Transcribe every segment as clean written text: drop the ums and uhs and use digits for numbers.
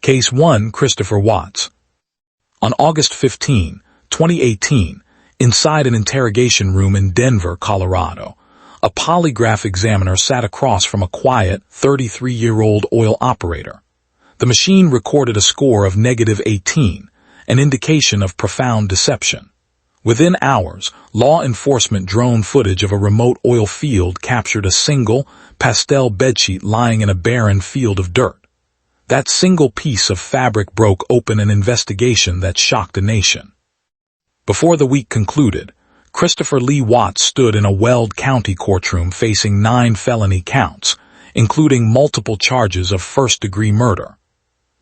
Case 1, Christopher Watts. On August 15, 2018, inside an interrogation room in Denver, Colorado, a polygraph examiner sat across from a quiet, 33-year-old oil operator. The machine recorded a score of -18, an indication of profound deception. Within hours, law enforcement drone footage of a remote oil field captured a single, pastel bedsheet lying in a barren field of dirt. That single piece of fabric broke open an investigation that shocked a nation. Before the week concluded, Christopher Lee Watts stood in a Weld County courtroom facing 9 felony counts, including multiple charges of first-degree murder.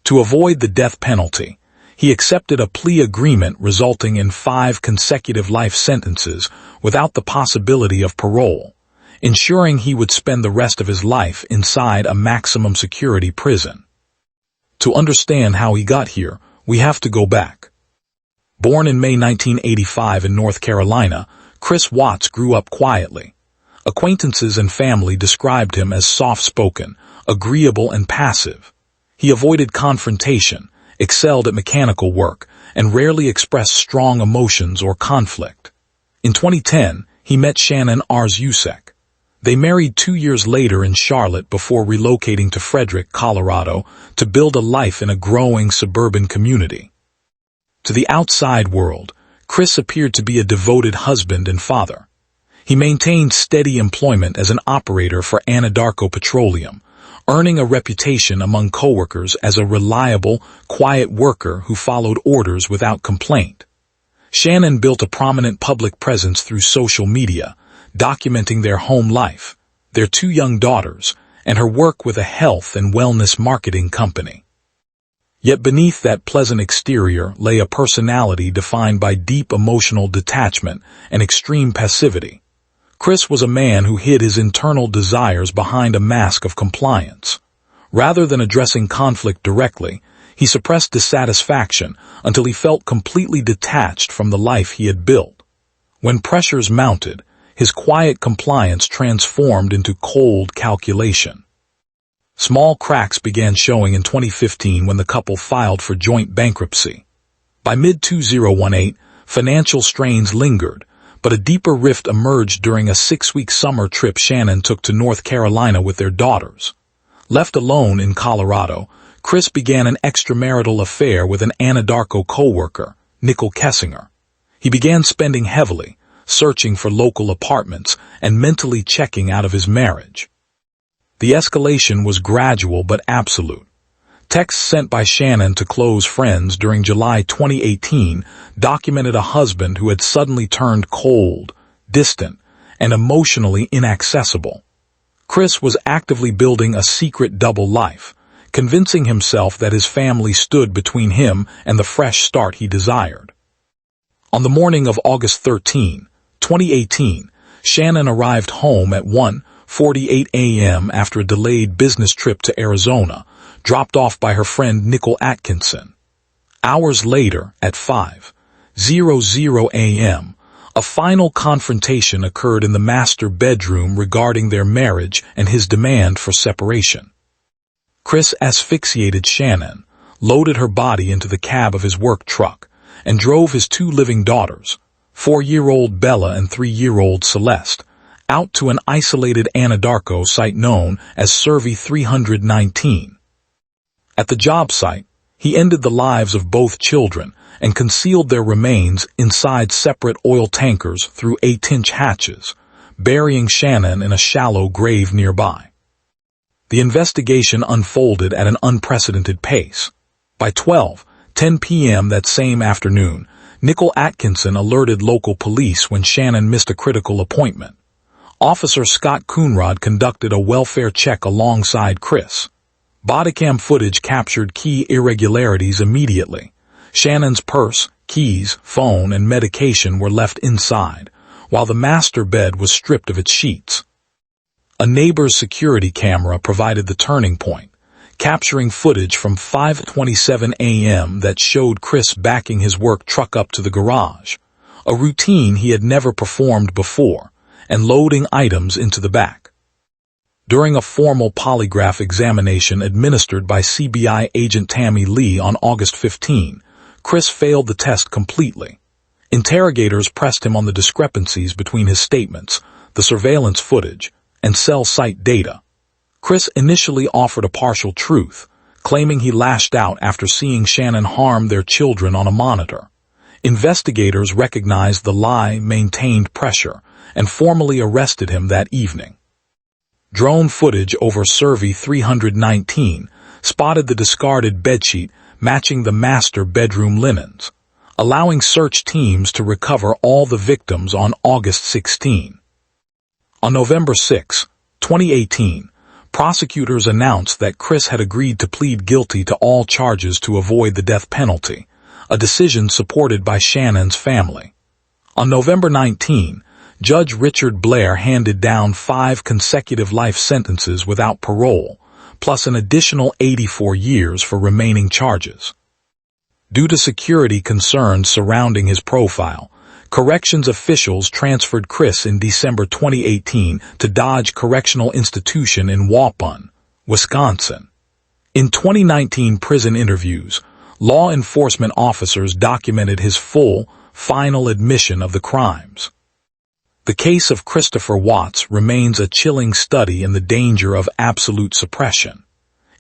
To avoid the death penalty, he accepted a plea agreement resulting in 5 consecutive life sentences without the possibility of parole, ensuring he would spend the rest of his life inside a maximum security prison. To understand how he got here, we have to go back. Born in May 1985 in North Carolina, Chris Watts grew up quietly. Acquaintances and family described him as soft-spoken, agreeable and passive. He avoided confrontation, excelled at mechanical work, and rarely expressed strong emotions or conflict. In 2010, he met Shannon Arzusek. They married 2 years later in Charlotte before relocating to Frederick, Colorado, to build a life in a growing suburban community. To the outside world, Chris appeared to be a devoted husband and father. He maintained steady employment as an operator for Anadarko Petroleum, earning a reputation among coworkers as a reliable, quiet worker who followed orders without complaint. Shannon built a prominent public presence through social media, documenting their home life, their 2 young daughters, and her work with a health and wellness marketing company. Yet beneath that pleasant exterior lay a personality defined by deep emotional detachment and extreme passivity. Chris was a man who hid his internal desires behind a mask of compliance. Rather than addressing conflict directly, he suppressed dissatisfaction until he felt completely detached from the life he had built. When pressures mounted, his quiet compliance transformed into cold calculation. Small cracks began showing in 2015 when the couple filed for joint bankruptcy. By mid-2018, financial strains lingered, but a deeper rift emerged during a 6-week summer trip Shannon took to North Carolina with their daughters. Left alone in Colorado, Chris began an extramarital affair with an Anadarko co-worker, Nicole Kessinger. He began spending heavily, searching for local apartments and mentally checking out of his marriage. The escalation was gradual but absolute. Texts sent by Shannon to close friends during July 2018 documented a husband who had suddenly turned cold, distant, and emotionally inaccessible. Chris was actively building a secret double life, convincing himself that his family stood between him and the fresh start he desired. On the morning of August 13, 2018, Shannon arrived home at 1:48 a.m. after a delayed business trip to Arizona, dropped off by her friend Nicole Atkinson. Hours later, at 5:00 a.m., a final confrontation occurred in the master bedroom regarding their marriage and his demand for separation. Chris asphyxiated Shannon, loaded her body into the cab of his work truck, and drove his 2 living daughters, 4-year-old Bella and 3-year-old Celeste, out to an isolated Anadarko site known as Survey 319. At the job site, he ended the lives of both children and concealed their remains inside separate oil tankers through 8-inch hatches, burying Shannon in a shallow grave nearby. The investigation unfolded at an unprecedented pace. By 12:10 p.m. that same afternoon, Nicole Atkinson alerted local police when Shannon missed a critical appointment. Officer Scott Coonrod conducted a welfare check alongside Chris. Bodycam footage captured key irregularities immediately. Shannon's purse, keys, phone, and medication were left inside, while the master bed was stripped of its sheets. A neighbor's security camera provided the turning point, capturing footage from 5:27 a.m. that showed Chris backing his work truck up to the garage, a routine he had never performed before, and loading items into the back. During a formal polygraph examination administered by CBI agent Tammy Lee on August 15, Chris failed the test completely. Interrogators pressed him on the discrepancies between his statements, the surveillance footage, and cell site data. Chris initially offered a partial truth, claiming he lashed out after seeing Shannon harm their children on a monitor. Investigators recognized the lie, maintained pressure, and formally arrested him that evening. Drone footage over Survey 319 spotted the discarded bedsheet matching the master bedroom linens, allowing search teams to recover all the victims on August 16. On November 6, 2018, prosecutors announced that Chris had agreed to plead guilty to all charges to avoid the death penalty, a decision supported by Shannon's family. On November 19, Judge Richard Blair handed down 5 consecutive life sentences without parole, plus an additional 84 years for remaining charges. Due to security concerns surrounding his profile, corrections officials transferred Chris in December 2018 to Dodge Correctional Institution in Waupun, Wisconsin. In 2019 prison interviews, law enforcement officers documented his full, final admission of the crimes. The case of Christopher Watts remains a chilling study in the danger of absolute suppression.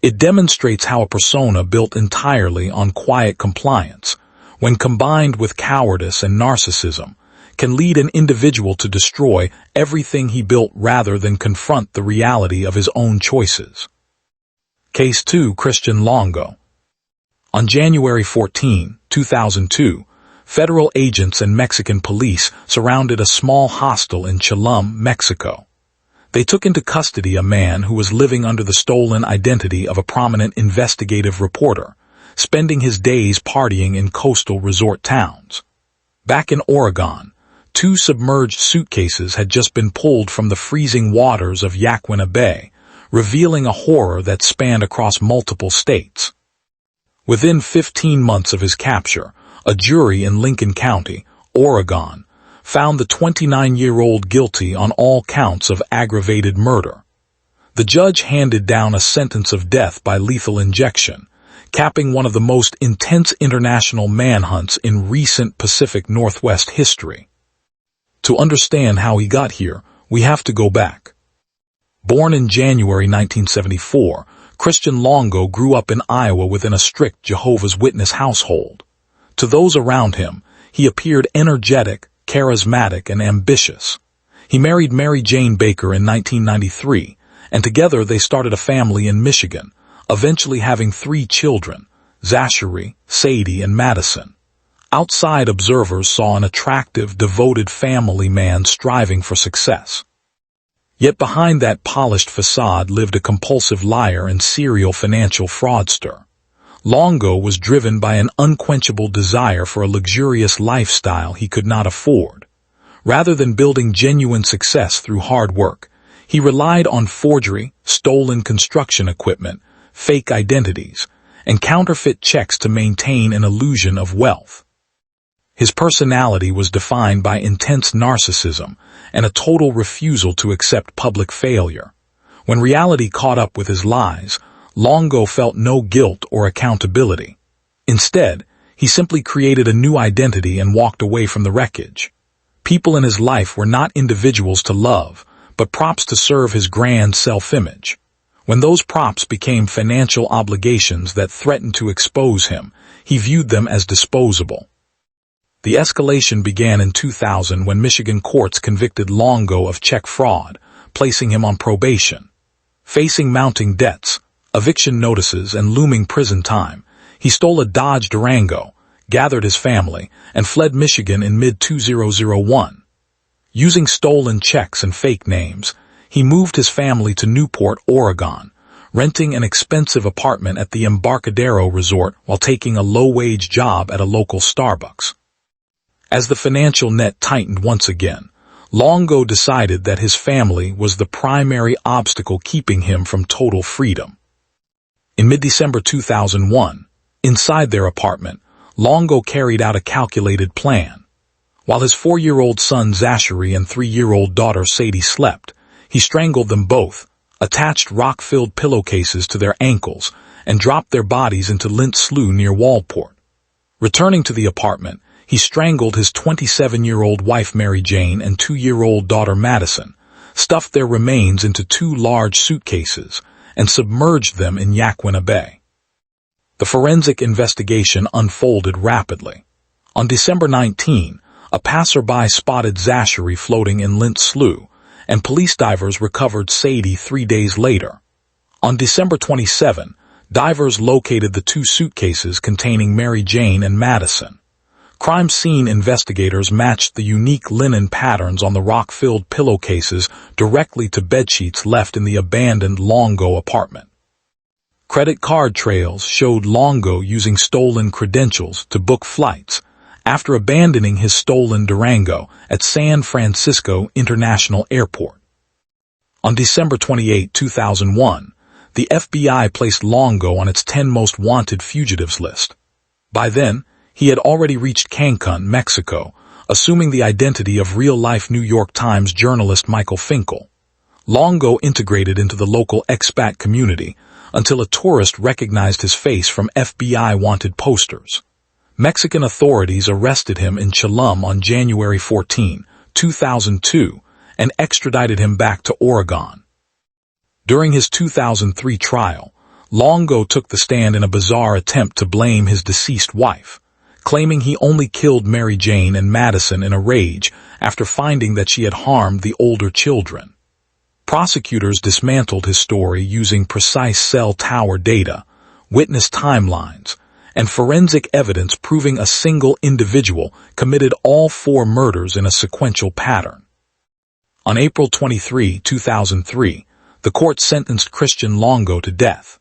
It demonstrates how a persona built entirely on quiet compliance, when combined with cowardice and narcissism, can lead an individual to destroy everything he built rather than confront the reality of his own choices. Case 2. Christian Longo. On January 14, 2002, federal agents and Mexican police surrounded a small hostel in Cholum, Mexico. They took into custody a man who was living under the stolen identity of a prominent investigative reporter, spending his days partying in coastal resort towns. Back in Oregon, 2 submerged suitcases had just been pulled from the freezing waters of Yaquina Bay, revealing a horror that spanned across multiple states. Within 15 months of his capture, a jury in Lincoln County, Oregon, found the 29-year-old guilty on all counts of aggravated murder. The judge handed down a sentence of death by lethal injection, capping one of the most intense international manhunts in recent Pacific Northwest history. To understand how he got here, we have to go back. Born in January 1974, Christian Longo grew up in Iowa within a strict Jehovah's Witness household. To those around him, he appeared energetic, charismatic, and ambitious. He married Mary Jane Baker in 1993, and together they started a family in Michigan, eventually having 3 children, Zachary, Sadie, and Madison. Outside observers saw an attractive, devoted family man striving for success. Yet behind that polished facade lived a compulsive liar and serial financial fraudster. Longo was driven by an unquenchable desire for a luxurious lifestyle he could not afford. Rather than building genuine success through hard work, he relied on forgery, stolen construction equipment, fake identities, and counterfeit checks to maintain an illusion of wealth. His personality was defined by intense narcissism and a total refusal to accept public failure. When reality caught up with his lies, Longo felt no guilt or accountability. Instead, he simply created a new identity and walked away from the wreckage. People in his life were not individuals to love, but props to serve his grand self-image. When those props became financial obligations that threatened to expose him, he viewed them as disposable. The escalation began in 2000 when Michigan courts convicted Longo of check fraud, placing him on probation. Facing mounting debts, eviction notices, and looming prison time, he stole a Dodge Durango, gathered his family, and fled Michigan in mid-2001. Using stolen checks and fake names, he moved his family to Newport, Oregon, renting an expensive apartment at the Embarcadero Resort while taking a low-wage job at a local Starbucks. As the financial net tightened once again, Longo decided that his family was the primary obstacle keeping him from total freedom. In mid-December 2001, inside their apartment, Longo carried out a calculated plan. While his 4-year-old son Zachary and 3-year-old daughter Sadie slept, he strangled them both, attached rock-filled pillowcases to their ankles, and dropped their bodies into Lint Slough near Walport. Returning to the apartment, he strangled his 27-year-old wife Mary Jane and 2-year-old daughter Madison, stuffed their remains into 2 large suitcases, and submerged them in Yaquina Bay. The forensic investigation unfolded rapidly. On December 19, a passerby spotted Zachary floating in Lint Slough, and police divers recovered Sadie 3 days later. On December 27, divers located the 2 suitcases containing Mary Jane and Madison. Crime scene investigators matched the unique linen patterns on the rock-filled pillowcases directly to bedsheets left in the abandoned Longo apartment. Credit card trails showed Longo using stolen credentials to book flights after abandoning his stolen Durango at San Francisco International Airport. On December 28, 2001, the FBI placed Longo on its 10 most wanted fugitives list. By then, he had already reached Cancun, Mexico, assuming the identity of real-life New York Times journalist Michael Finkel. Longo integrated into the local expat community until a tourist recognized his face from FBI wanted posters. Mexican authorities arrested him in Cholum on January 14, 2002, and extradited him back to Oregon. During his 2003 trial, Longo took the stand in a bizarre attempt to blame his deceased wife, claiming he only killed Mary Jane and Madison in a rage after finding that she had harmed the older children. Prosecutors dismantled his story using precise cell tower data, witness timelines, and forensic evidence proving a single individual committed all 4 murders in a sequential pattern. On April 23, 2003, the court sentenced Christian Longo to death.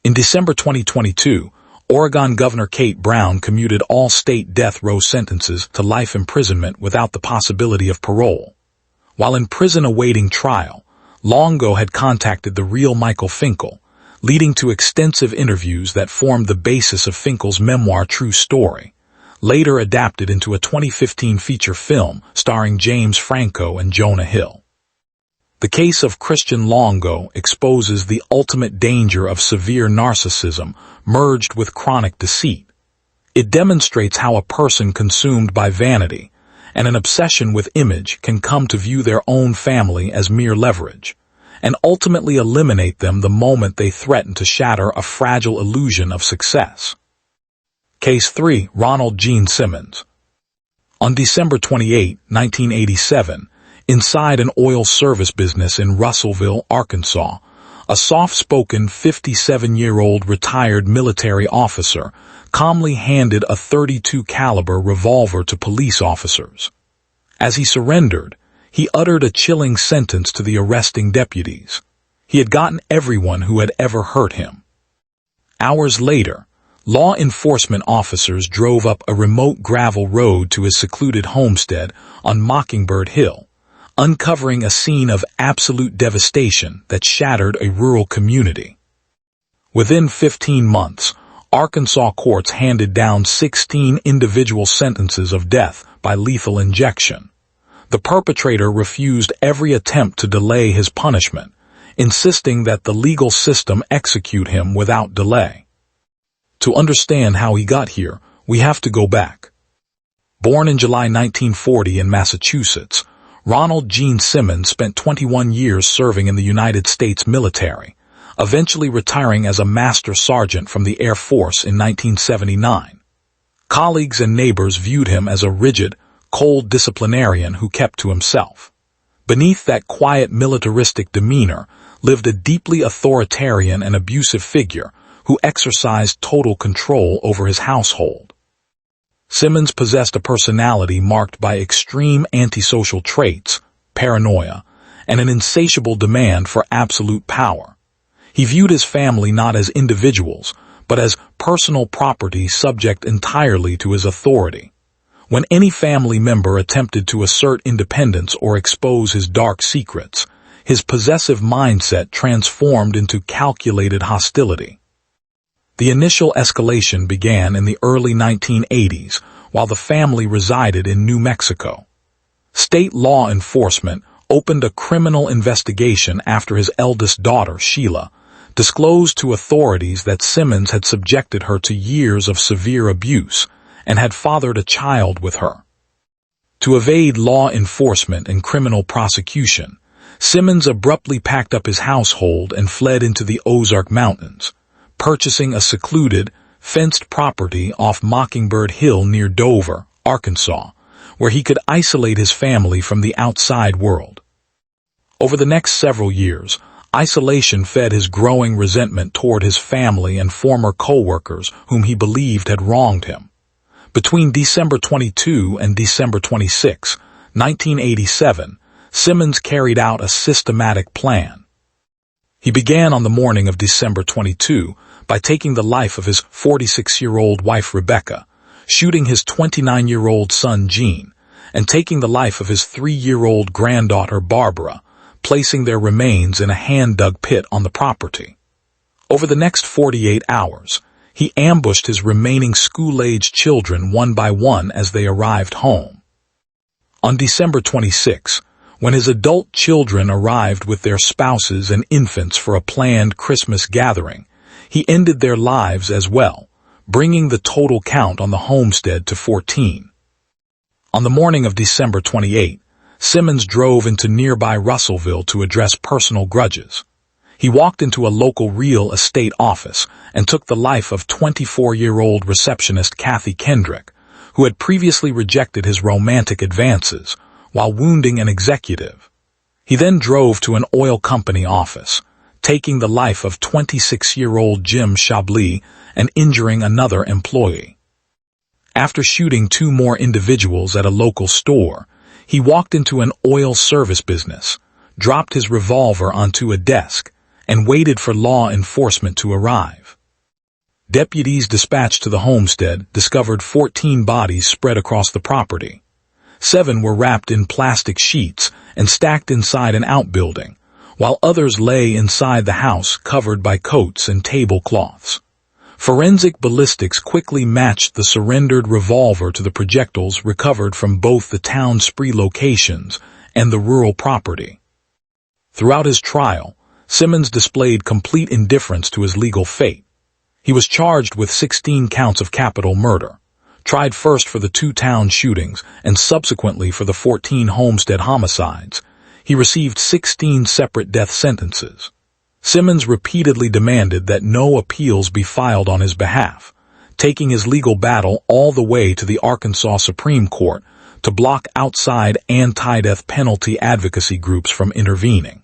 In December 2022, Oregon Governor Kate Brown commuted all state death row sentences to life imprisonment without the possibility of parole. While in prison awaiting trial, Longo had contacted the real Michael Finkel, leading to extensive interviews that formed the basis of Finkel's memoir True Story, later adapted into a 2015 feature film starring James Franco and Jonah Hill. The case of Christian Longo exposes the ultimate danger of severe narcissism merged with chronic deceit. It demonstrates how a person consumed by vanity and an obsession with image can come to view their own family as mere leverage, and ultimately eliminate them the moment they threaten to shatter a fragile illusion of success. Case 3. Ronald Gene Simmons. On December 28, 1987, inside an oil service business in Russellville, Arkansas, a soft-spoken 57-year-old retired military officer calmly handed a .32 caliber revolver to police officers. As he surrendered, he uttered a chilling sentence to the arresting deputies. He had gotten everyone who had ever hurt him. Hours later, law enforcement officers drove up a remote gravel road to his secluded homestead on Mockingbird Hill, uncovering a scene of absolute devastation that shattered a rural community. Within 15 months, Arkansas courts handed down 16 individual sentences of death by lethal injection. The perpetrator refused every attempt to delay his punishment, insisting that the legal system execute him without delay. To understand how he got here, we have to go back. Born in July 1940 in Massachusetts, Ronald Gene Simmons spent 21 years serving in the United States military, eventually retiring as a master sergeant from the Air Force in 1979. Colleagues and neighbors viewed him as a rigid, cold disciplinarian who kept to himself. Beneath that quiet militaristic demeanor lived a deeply authoritarian and abusive figure who exercised total control over his household. Simmons possessed a personality marked by extreme antisocial traits, paranoia, and an insatiable demand for absolute power. He viewed his family not as individuals, but as personal property subject entirely to his authority. When any family member attempted to assert independence or expose his dark secrets, his possessive mindset transformed into calculated hostility. The initial escalation began in the early 1980s while the family resided in New Mexico. State law enforcement, opened a criminal investigation after his eldest daughter, Sheila, disclosed to authorities that Simmons had subjected her to years of severe abuse and had fathered a child with her. To evade law enforcement and criminal prosecution, Simmons abruptly packed up his household and fled into the Ozark Mountains, purchasing a secluded, fenced property off Mockingbird Hill near Dover, Arkansas, where he could isolate his family from the outside world. Over the next several years, isolation fed his growing resentment toward his family and former co-workers whom he believed had wronged him. Between December 22 and December 26, 1987, Simmons carried out a systematic plan. He began on the morning of December 22 by taking the life of his 46-year-old wife Rebecca, shooting his 29-year-old son Gene, and taking the life of his 3-year-old granddaughter Barbara, placing their remains in a hand-dug pit on the property. Over the next 48 hours, he ambushed his remaining school-aged children one by one as they arrived home. On December 26, when his adult children arrived with their spouses and infants for a planned Christmas gathering, he ended their lives as well, bringing the total count on the homestead to 14. On the morning of December 28, Simmons drove into nearby Russellville to address personal grudges. He walked into a local real estate office and took the life of 24-year-old receptionist Kathy Kendrick, who had previously rejected his romantic advances, while wounding an executive. He then drove to an oil company office, taking the life of 26-year-old Jim Chablis and injuring another employee. After shooting 2 more individuals at a local store, he walked into an oil service business, dropped his revolver onto a desk, and waited for law enforcement to arrive. Deputies dispatched to the homestead discovered 14 bodies spread across the property. 7 were wrapped in plastic sheets and stacked inside an outbuilding, while others lay inside the house covered by coats and tablecloths. Forensic ballistics quickly matched the surrendered revolver to the projectiles recovered from both the town spree locations and the rural property. Throughout his trial, Simmons displayed complete indifference to his legal fate. He was charged with 16 counts of capital murder, tried first for the 2 town shootings and subsequently for the 14 homestead homicides. He received 16 separate death sentences. Simmons repeatedly demanded that no appeals be filed on his behalf, taking his legal battle all the way to the Arkansas Supreme Court to block outside anti-death penalty advocacy groups from intervening.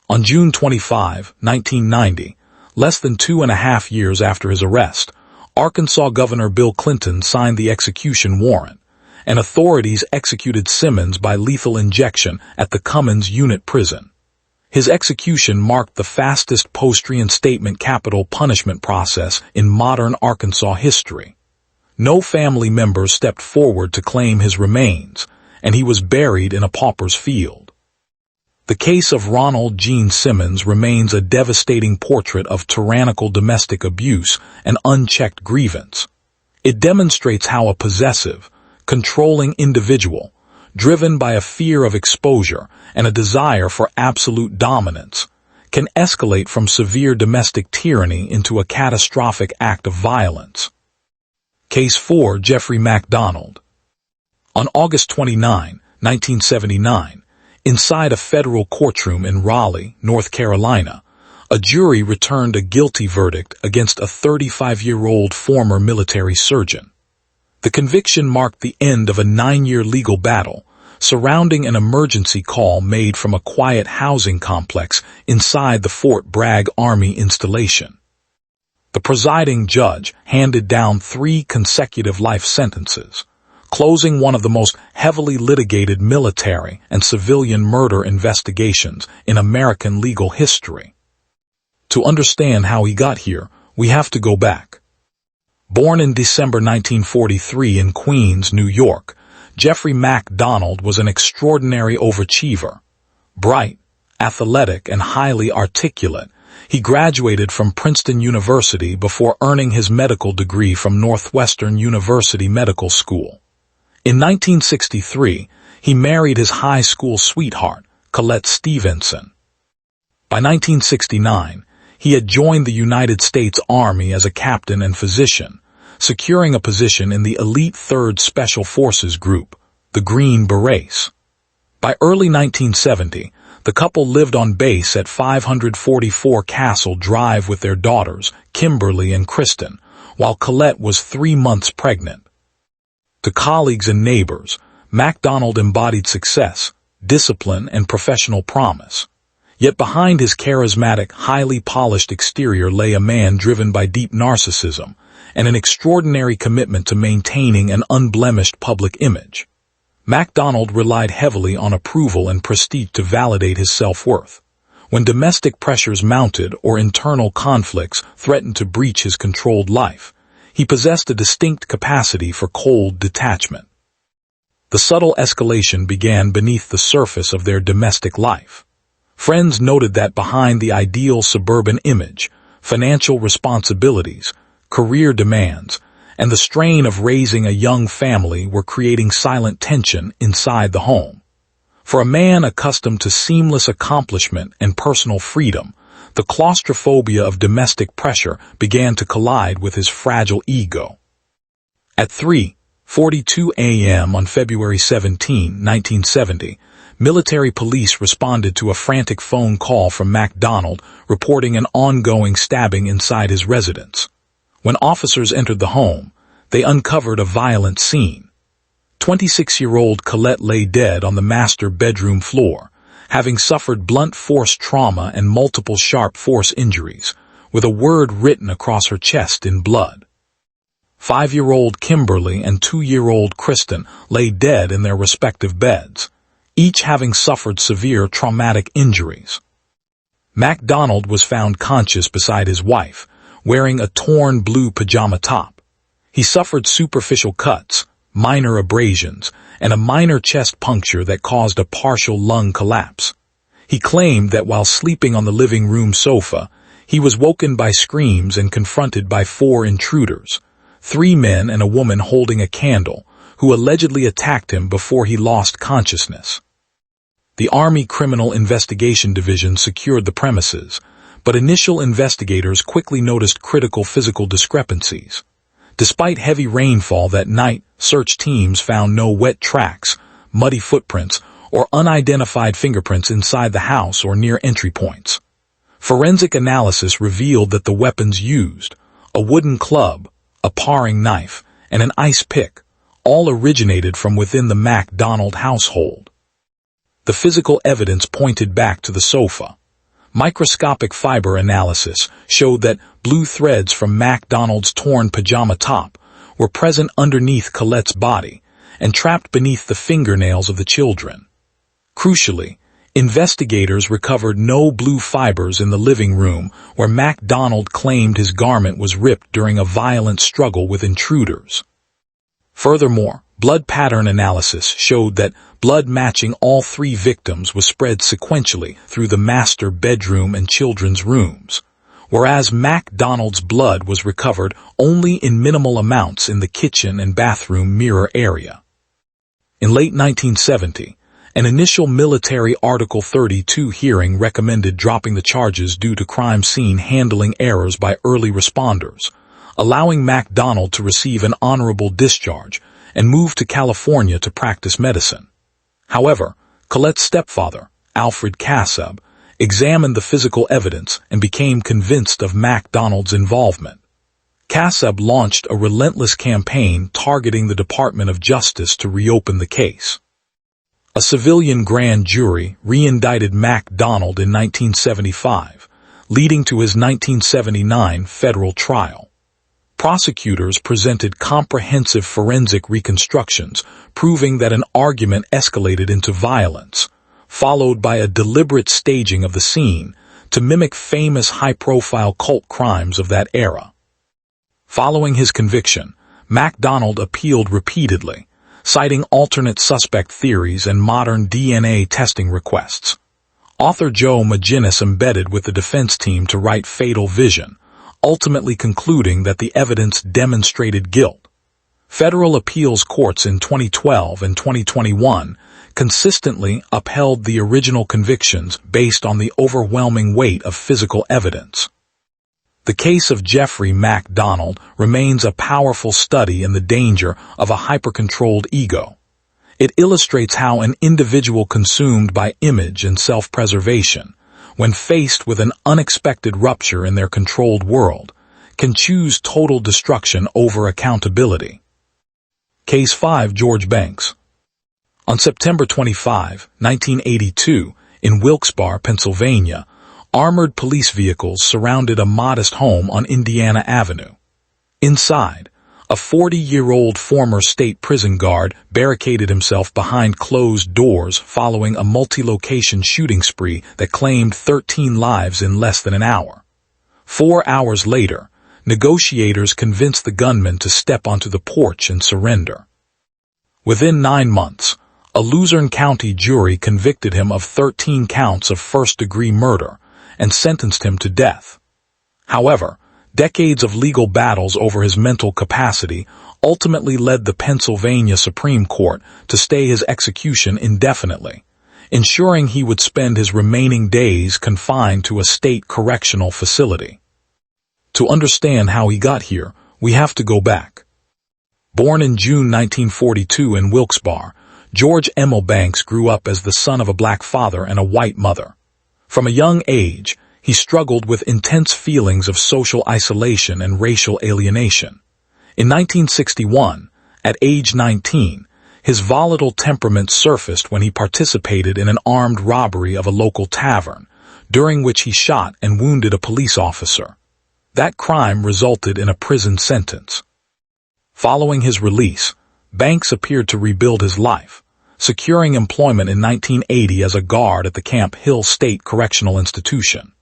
On June 25, 1990, less than 2.5 years after his arrest, Arkansas Governor Bill Clinton signed the execution warrant, and authorities executed Simmons by lethal injection at the Cummins Unit Prison. His execution marked the fastest post-reinstatement capital punishment process in modern Arkansas history. No family members stepped forward to claim his remains, and he was buried in a pauper's field. The case of Ronald Gene Simmons remains a devastating portrait of tyrannical domestic abuse and unchecked grievance. It demonstrates how a possessive, controlling individual, driven by a fear of exposure and a desire for absolute dominance, can escalate from severe domestic tyranny into a catastrophic act of violence. Case 4, Jeffrey MacDonald. On August 29, 1979, inside a federal courtroom in Raleigh, North Carolina, a jury returned a guilty verdict against a 35-year-old former military surgeon. The conviction marked the end of a 9-year legal battle surrounding an emergency call made from a quiet housing complex inside the Fort Bragg Army installation. The presiding judge handed down 3 consecutive life sentences, closing one of the most heavily litigated military and civilian murder investigations in American legal history. To understand how he got here, we have to go back. Born in December 1943 in Queens, New York, Jeffrey MacDonald was an extraordinary overachiever. Bright, athletic, and highly articulate, he graduated from Princeton University before earning his medical degree from Northwestern University Medical School. In 1963, he married his high school sweetheart, Colette Stevenson. By 1969, he had joined the United States Army as a captain and physician, securing a position in the elite 3rd Special Forces Group, the Green Berets. By early 1970, the couple lived on base at 544 Castle Drive with their daughters, Kimberly and Kristen, while Colette was 3 months pregnant. To colleagues and neighbors, MacDonald embodied success, discipline, and professional promise. Yet behind his charismatic, highly polished exterior lay a man driven by deep narcissism and an extraordinary commitment to maintaining an unblemished public image. MacDonald relied heavily on approval and prestige to validate his self-worth. When domestic pressures mounted or internal conflicts threatened to breach his controlled life, he possessed a distinct capacity for cold detachment. The subtle escalation began beneath the surface of their domestic life. Friends noted that behind the ideal suburban image, financial responsibilities, career demands, and the strain of raising a young family were creating silent tension inside the home. For a man accustomed to seamless accomplishment and personal freedom, the claustrophobia of domestic pressure began to collide with his fragile ego. At 3:42 a.m. on February 17, 1970, military police responded to a frantic phone call from MacDonald reporting an ongoing stabbing inside his residence. When officers entered the home, they uncovered a violent scene. 26-year-old Colette lay dead on the master bedroom floor, having suffered blunt force trauma and multiple sharp force injuries, with a word written across her chest in blood. 5-year-old Kimberly and 2-year-old Kristen lay dead in their respective beds, each having suffered severe traumatic injuries. MacDonald was found conscious beside his wife, wearing a torn blue pajama top. He suffered superficial cuts, minor abrasions, and a minor chest puncture that caused a partial lung collapse. He claimed that while sleeping on the living room sofa, he was woken by screams and confronted by 4 intruders, 3 men and a woman holding a candle, who allegedly attacked him before he lost consciousness. The Army Criminal Investigation Division secured the premises, but initial investigators quickly noticed critical physical discrepancies. Despite heavy rainfall that night, search teams found no wet tracks, muddy footprints, or unidentified fingerprints inside the house or near entry points. Forensic analysis revealed that the weapons used, a wooden club, a paring knife, and an ice pick, all originated from within the MacDonald household. The physical evidence pointed back to the sofa. Microscopic fiber analysis showed that blue threads from MacDonald's torn pajama top were present underneath Colette's body and trapped beneath the fingernails of the children. Crucially, investigators recovered no blue fibers in the living room where MacDonald claimed his garment was ripped during a violent struggle with intruders. Furthermore, blood pattern analysis showed that blood matching all 3 victims was spread sequentially through the master bedroom and children's rooms, whereas MacDonald's blood was recovered only in minimal amounts in the kitchen and bathroom mirror area. In late 1970, an initial military Article 32 hearing recommended dropping the charges due to crime scene handling errors by early responders, allowing MacDonald to receive an honorable discharge and move to California to practice medicine. However, Colette's stepfather, Alfred Kassab, examined the physical evidence and became convinced of MacDonald's involvement. Kassab launched a relentless campaign targeting the Department of Justice to reopen the case. A civilian grand jury re-indicted MacDonald in 1975, leading to his 1979 federal trial. Prosecutors presented comprehensive forensic reconstructions, proving that an argument escalated into violence, followed by a deliberate staging of the scene to mimic famous high-profile cult crimes of that era. Following his conviction, MacDonald appealed repeatedly, citing alternate suspect theories and modern DNA testing requests. Author Joe McGinnis embedded with the defense team to write Fatal Vision, ultimately concluding that the evidence demonstrated guilt. Federal appeals courts in 2012 and 2021 consistently upheld the original convictions based on the overwhelming weight of physical evidence. The case of Jeffrey MacDonald remains a powerful study in the danger of a hyper-controlled ego. It illustrates how an individual consumed by image and self-preservation, when faced with an unexpected rupture in their controlled world, can choose total destruction over accountability. Case 5. George Banks. On September 25, 1982, in Wilkes-Barre, Pennsylvania, armored police vehicles surrounded a modest home on Indiana Avenue. Inside, a 40-year-old former state prison guard barricaded himself behind closed doors following a multi-location shooting spree that claimed 13 lives in less than an hour. 4 hours later, negotiators convinced the gunman to step onto the porch and surrender. Within 9 months, a Luzerne County jury convicted him of 13 counts of first-degree murder and sentenced him to death. However, decades of legal battles over his mental capacity ultimately led the Pennsylvania Supreme Court to stay his execution indefinitely, ensuring he would spend his remaining days confined to a state correctional facility. To understand how he got here, we have to go back. Born in June 1942 in Wilkes-Barre, George Emil Banks grew up as the son of a black father and a white mother. From a young age, he struggled with intense feelings of social isolation and racial alienation. In 1961, at age 19, his volatile temperament surfaced when he participated in an armed robbery of a local tavern, during which he shot and wounded a police officer. That crime resulted in a prison sentence. Following his release, Banks appeared to rebuild his life, securing employment in 1980 as a guard at the Camp Hill State Correctional Institution.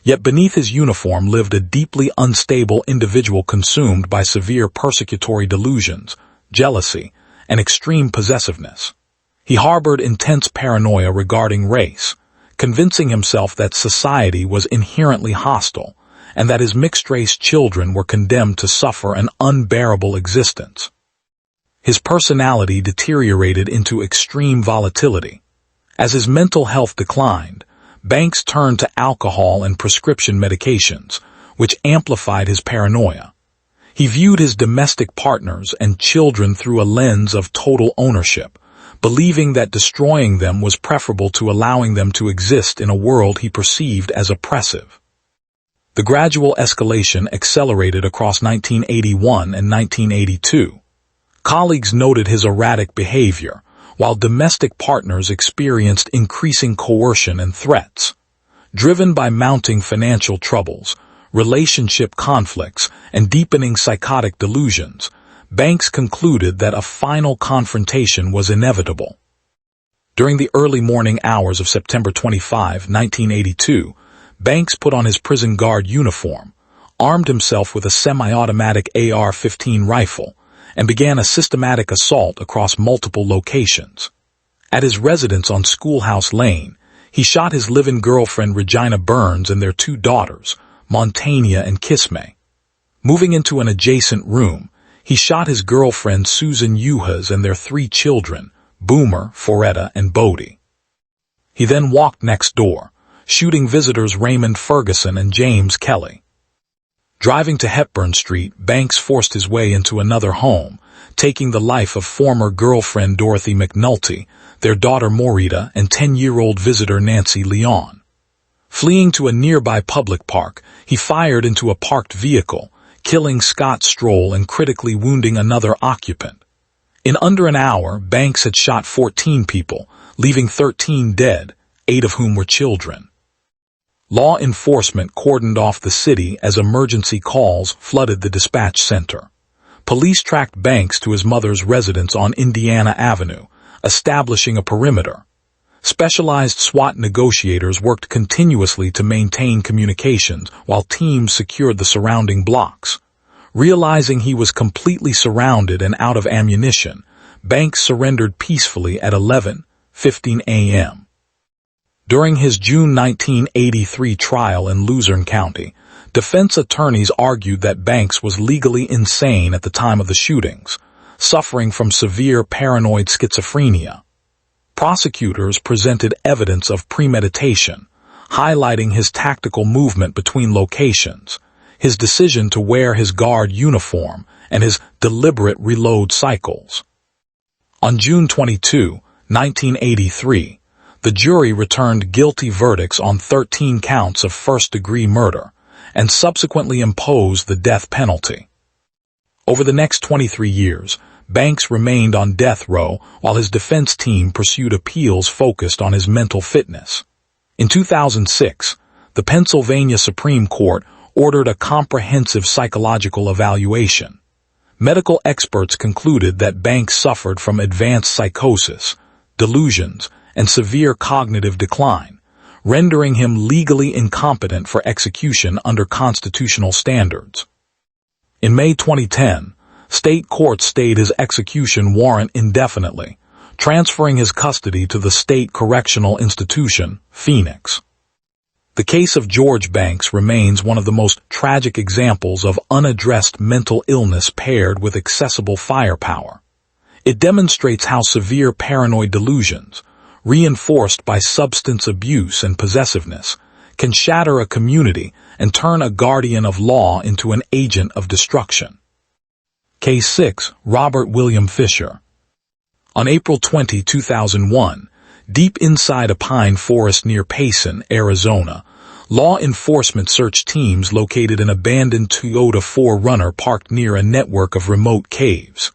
Yet beneath his uniform lived a deeply unstable individual consumed by severe persecutory delusions, jealousy, and extreme possessiveness. He harbored intense paranoia regarding race, convincing himself that society was inherently hostile and that his mixed-race children were condemned to suffer an unbearable existence. His personality deteriorated into extreme volatility. As his mental health declined, Banks turned to alcohol and prescription medications, which amplified his paranoia. He viewed his domestic partners and children through a lens of total ownership, believing that destroying them was preferable to allowing them to exist in a world he perceived as oppressive. The gradual escalation accelerated across 1981 and 1982. Colleagues noted his erratic behavior, while domestic partners experienced increasing coercion and threats. Driven by mounting financial troubles, relationship conflicts, and deepening psychotic delusions, Banks concluded that a final confrontation was inevitable. During the early morning hours of September 25, 1982, Banks put on his prison guard uniform, armed himself with a semi-automatic AR-15 rifle, and began a systematic assault across multiple locations. At his residence on Schoolhouse Lane, he shot his live-in girlfriend Regina Burns and their 2 daughters, Montania and Kisme. Moving into an adjacent room, he shot his girlfriend Susan Yuhas and their 3 children, Boomer, Foretta, and Bodie. He then walked next door, shooting visitors Raymond Ferguson and James Kelly. Driving to Hepburn Street, Banks forced his way into another home, taking the life of former girlfriend Dorothy McNulty, their daughter Morita, and 10-year-old visitor Nancy Leon. Fleeing to a nearby public park, he fired into a parked vehicle, killing Scott Stroll and critically wounding another occupant. In under an hour, Banks had shot 14 people, leaving 13 dead, 8 of whom were children. Law enforcement cordoned off the city as emergency calls flooded the dispatch center. Police tracked Banks to his mother's residence on Indiana Avenue, establishing a perimeter. Specialized SWAT negotiators worked continuously to maintain communications while teams secured the surrounding blocks. Realizing he was completely surrounded and out of ammunition, Banks surrendered peacefully at 11:15 a.m. During his June 1983 trial in Luzerne County, defense attorneys argued that Banks was legally insane at the time of the shootings, suffering from severe paranoid schizophrenia. prosecutors presented evidence of premeditation, highlighting his tactical movement between locations, his decision to wear his guard uniform, and his deliberate reload cycles. On June 22, 1983, the jury returned guilty verdicts on 13 counts of first-degree murder and subsequently imposed the death penalty. Over the next 23 years, Banks remained on death row while his defense team pursued appeals focused on his mental fitness. In 2006, the Pennsylvania Supreme Court ordered a comprehensive psychological evaluation. Medical experts concluded that Banks suffered from advanced psychosis, delusions, and severe cognitive decline, rendering him legally incompetent for execution under constitutional standards. In May 2010, state courts stayed his execution warrant indefinitely, transferring his custody to the State Correctional Institution, Phoenix. The case of George Banks remains one of the most tragic examples of unaddressed mental illness paired with accessible firepower. It demonstrates how severe paranoid delusions, reinforced by substance abuse and possessiveness, can shatter a community and turn a guardian of law into an agent of destruction. Case 6. Robert William Fisher. On April 20, 2001, deep inside a pine forest near Payson, Arizona, law enforcement search teams located an abandoned Toyota 4Runner parked near a network of remote caves.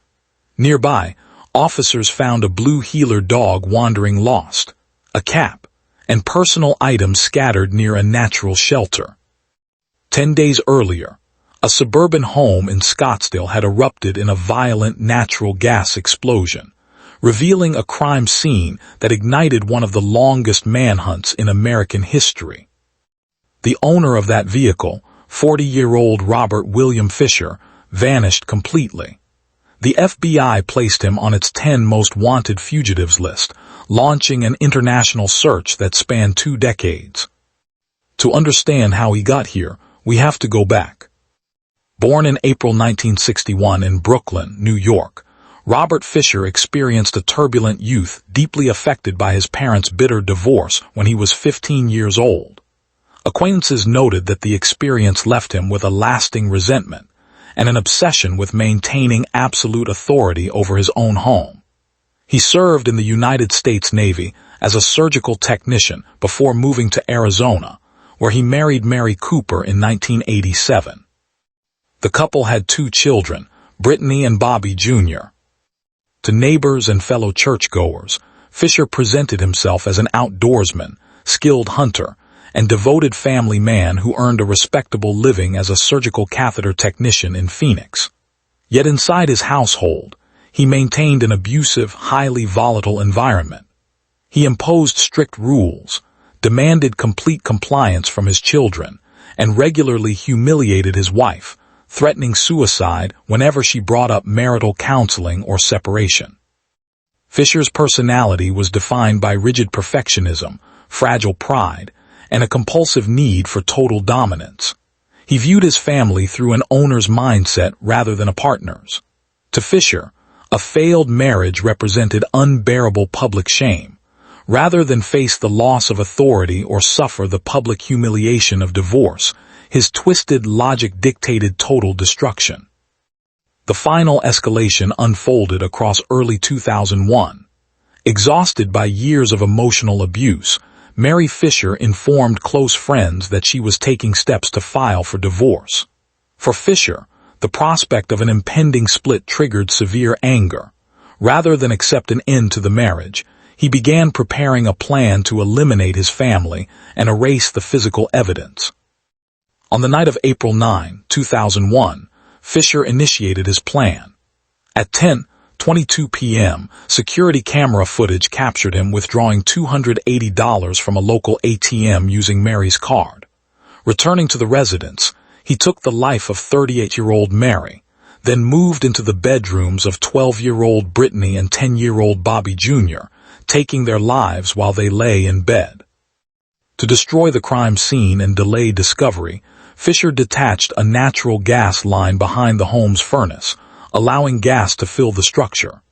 Nearby, officers found a blue heeler dog wandering lost, a cap, and personal items scattered near a natural shelter. 10 days earlier, a suburban home in Scottsdale had erupted in a violent natural gas explosion, revealing a crime scene that ignited one of the longest manhunts in American history. The owner of that vehicle, 40-year-old Robert William Fisher, vanished completely. The FBI placed him on its 10 most wanted fugitives list, launching an international search that spanned 2 decades. To understand how he got here, we have to go back. Born in April 1961 in Brooklyn, New York, Robert Fisher experienced a turbulent youth deeply affected by his parents' bitter divorce when he was 15 years old. Acquaintances noted that the experience left him with a lasting resentment and an obsession with maintaining absolute authority over his own home. He served in the United States Navy as a surgical technician before moving to Arizona, where he married Mary Cooper in 1987. The couple had 2 children, Brittany and Bobby Jr. To neighbors and fellow churchgoers, Fisher presented himself as an outdoorsman, skilled hunter, and devoted family man who earned a respectable living as a surgical catheter technician in Phoenix. Yet inside his household, he maintained an abusive, highly volatile environment. He imposed strict rules, demanded complete compliance from his children, and regularly humiliated his wife, threatening suicide whenever she brought up marital counseling or separation. Fisher's personality was defined by rigid perfectionism, fragile pride, and a compulsive need for total dominance. He viewed his family through an owner's mindset rather than a partner's. To Fisher, a failed marriage represented unbearable public shame. Rather than face the loss of authority or suffer the public humiliation of divorce, his twisted logic dictated total destruction. The final escalation unfolded across early 2001. Exhausted by years of emotional abuse, Mary Fisher informed close friends that she was taking steps to file for divorce. For Fisher, the prospect of an impending split triggered severe anger. Rather than accept an end to the marriage, he began preparing a plan to eliminate his family and erase the physical evidence. On the night of April 9, 2001, Fisher initiated his plan. At 10:22 p.m., security camera footage captured him withdrawing $280 from a local ATM using Mary's card. Returning to the residence, he took the life of 38-year-old Mary, then moved into the bedrooms of 12-year-old Brittany and 10-year-old Bobby Jr., taking their lives while they lay in bed. To destroy the crime scene and delay discovery, Fisher detached a natural gas line behind the home's furnace, allowing gas to fill the structure.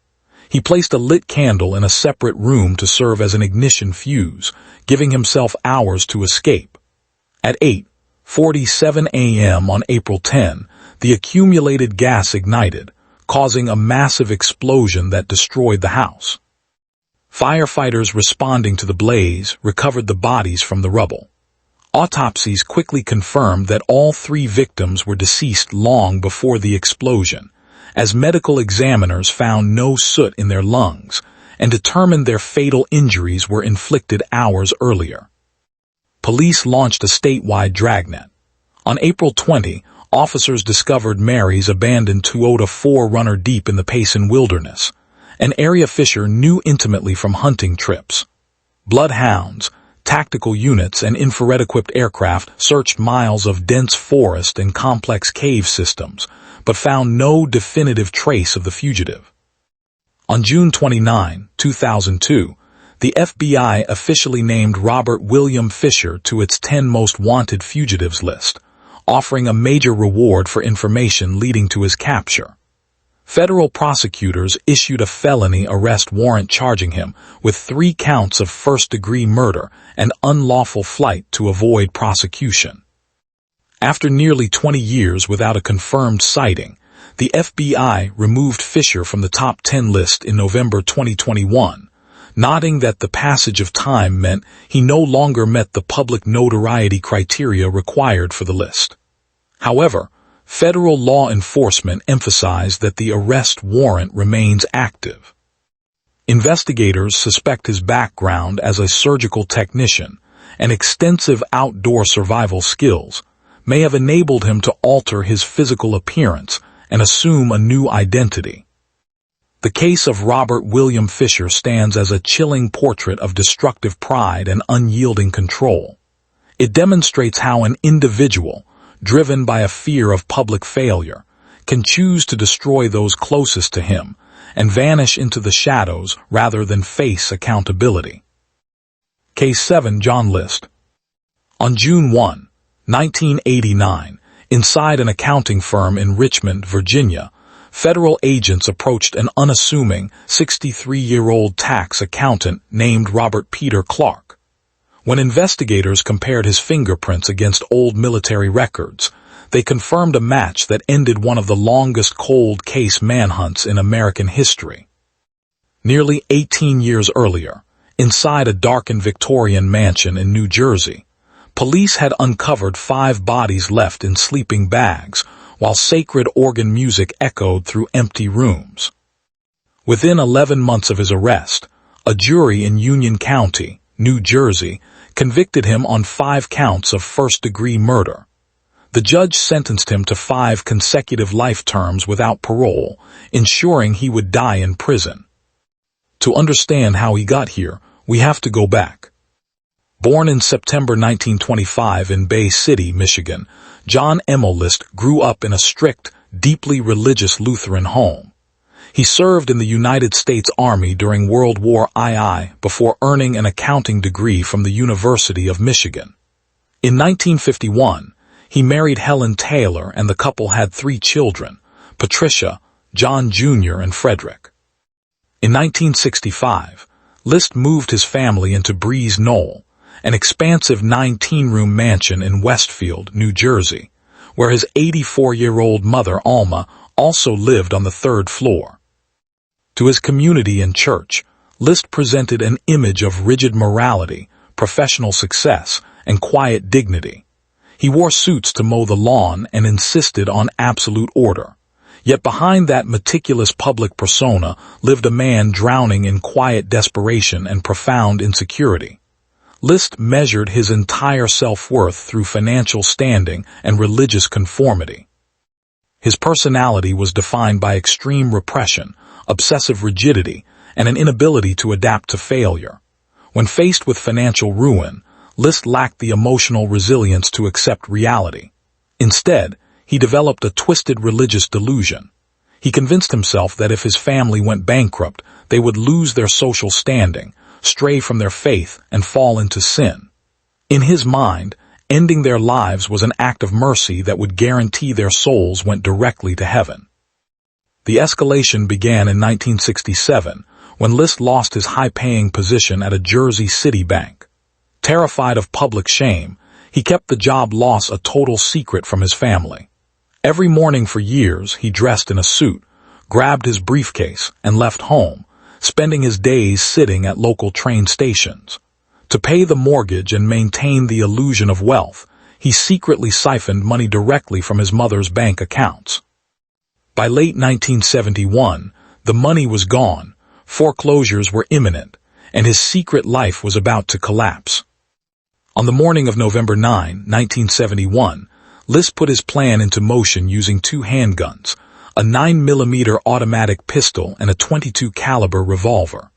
He placed a lit candle in a separate room to serve as an ignition fuse, giving himself hours to escape. At 8:47 a.m. on April 10, the accumulated gas ignited, causing a massive explosion that destroyed the house. Firefighters responding to the blaze recovered the bodies from the rubble. Autopsies quickly confirmed that all 3 victims were deceased long before the explosion, as medical examiners found no soot in their lungs and determined their fatal injuries were inflicted hours earlier. Police launched a statewide dragnet. On April 20, officers discovered Mary's abandoned Toyota 4Runner deep in the Payson wilderness, an area Fisher knew intimately from hunting trips. Bloodhounds, tactical units, and infrared-equipped aircraft searched miles of dense forest and complex cave systems, but found no definitive trace of the fugitive. On June 29, 2002, the FBI officially named Robert William Fisher to its 10 most wanted fugitives list, offering a major reward for information leading to his capture. Federal prosecutors issued a felony arrest warrant charging him with 3 counts of first-degree murder and unlawful flight to avoid prosecution. After nearly 20 years without a confirmed sighting, the FBI removed Fisher from the top 10 list in November 2021, noting that the passage of time meant he no longer met the public notoriety criteria required for the list. However, federal law enforcement emphasized that the arrest warrant remains active. Investigators suspect his background as a surgical technician and extensive outdoor survival skills may have enabled him to alter his physical appearance and assume a new identity. The case of Robert William Fisher stands as a chilling portrait of destructive pride and unyielding control. It demonstrates how an individual, driven by a fear of public failure, can choose to destroy those closest to him and vanish into the shadows rather than face accountability. Case 7. John List. On June 1, 1989, inside an accounting firm in Richmond, Virginia, federal agents approached an unassuming 63-year-old tax accountant named Robert Peter Clark. When investigators compared his fingerprints against old military records, they confirmed a match that ended one of the longest cold case manhunts in American history. Nearly 18 years earlier, inside a darkened Victorian mansion in New Jersey, police had uncovered 5 bodies left in sleeping bags while sacred organ music echoed through empty rooms. Within 11 months of his arrest, a jury in Union County, New Jersey, convicted him on 5 counts of first-degree murder. The judge sentenced him to 5 consecutive life terms without parole, ensuring he would die in prison. To understand how he got here, we have to go back. Born in September 1925 in Bay City, Michigan, John Emil List grew up in a strict, deeply religious Lutheran home. He served in the United States Army during World War II before earning an accounting degree from the University of Michigan. In 1951, he married Helen Taylor and the couple had 3 children, Patricia, John Jr., and Frederick. In 1965, List moved his family into Breeze Knoll, an expansive 19-room mansion in Westfield, New Jersey, where his 84-year-old mother, Alma, also lived on the 3rd floor. To his community and church, List presented an image of rigid morality, professional success, and quiet dignity. He wore suits to mow the lawn and insisted on absolute order. Yet behind that meticulous public persona lived a man drowning in quiet desperation and profound insecurity. List measured his entire self-worth through financial standing and religious conformity. His personality was defined by extreme repression, obsessive rigidity, and an inability to adapt to failure. When faced with financial ruin, List lacked the emotional resilience to accept reality. Instead, he developed a twisted religious delusion. He convinced himself that if his family went bankrupt, they would lose their social standing, stray from their faith, and fall into sin. In his mind, ending their lives was an act of mercy that would guarantee their souls went directly to heaven. The escalation began in 1967, when List lost his high-paying position at a Jersey City bank. Terrified of public shame, he kept the job loss a total secret from his family. Every morning for years, he dressed in a suit, grabbed his briefcase, and left home, spending his days sitting at local train stations. To pay the mortgage and maintain the illusion of wealth, he secretly siphoned money directly from his mother's bank accounts. By late 1971, the money was gone, foreclosures were imminent, and his secret life was about to collapse. On the morning of November 9, 1971, List put his plan into motion using 2 handguns, a 9mm automatic pistol and a .22 caliber revolver.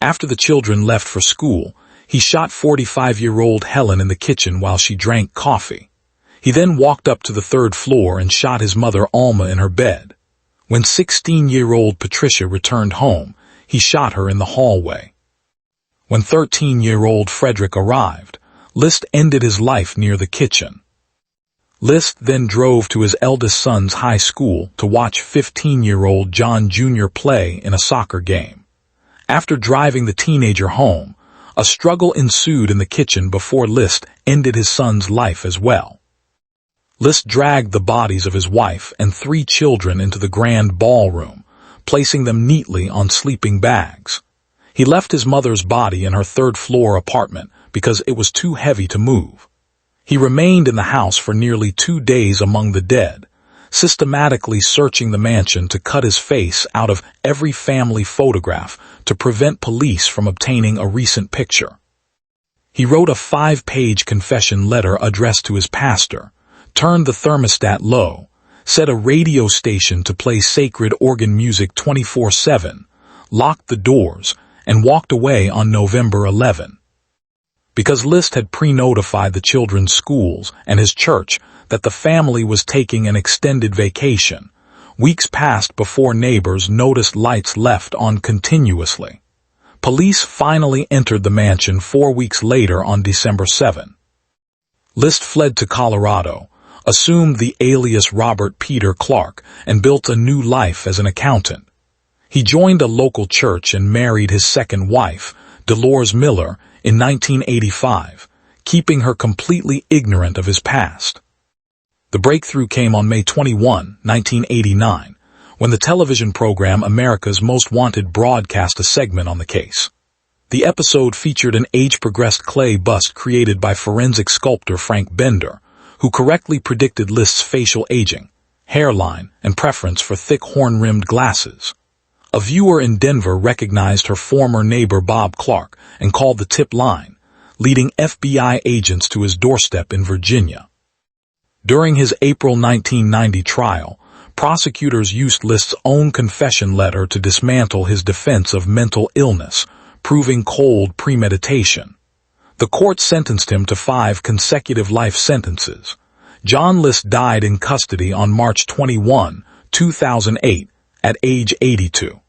After the children left for school, he shot 45-year-old Helen in the kitchen while she drank coffee. He then walked up to the 3rd floor and shot his mother Alma in her bed. When 16-year-old Patricia returned home, he shot her in the hallway. When 13-year-old Frederick arrived, List ended his life near the kitchen. List then drove to his eldest son's high school to watch 15-year-old John Jr. play in a soccer game. After driving the teenager home, a struggle ensued in the kitchen before List ended his son's life as well. List dragged the bodies of his wife and 3 children into the grand ballroom, placing them neatly on sleeping bags. He left his mother's body in her 3rd-floor apartment because it was too heavy to move. He remained in the house for nearly 2 days among the dead, systematically searching the mansion to cut his face out of every family photograph to prevent police from obtaining a recent picture. He wrote a 5-page confession letter addressed to his pastor, turned the thermostat low, set a radio station to play sacred organ music 24/7, locked the doors, and walked away on November 11. Because List had pre-notified the children's schools and his church that the family was taking an extended vacation, weeks passed before neighbors noticed lights left on continuously. Police finally entered the mansion 4 weeks later on December 7. List fled to Colorado, assumed the alias Robert Peter Clark, and built a new life as an accountant. He joined a local church and married his second wife, Dolores Miller, in 1985, keeping her completely ignorant of his past. The breakthrough came on May 21, 1989, when the television program America's Most Wanted broadcast a segment on the case. The episode featured an age-progressed clay bust created by forensic sculptor Frank Bender, who correctly predicted List's facial aging, hairline, and preference for thick horn-rimmed glasses. A viewer in Denver recognized her former neighbor Bob Clark and called the tip line, leading FBI agents to his doorstep in Virginia. During his April 1990 trial, prosecutors used List's own confession letter to dismantle his defense of mental illness, proving cold premeditation. The court sentenced him to 5 consecutive life sentences. John List died in custody on March 21, 2008, at age 82.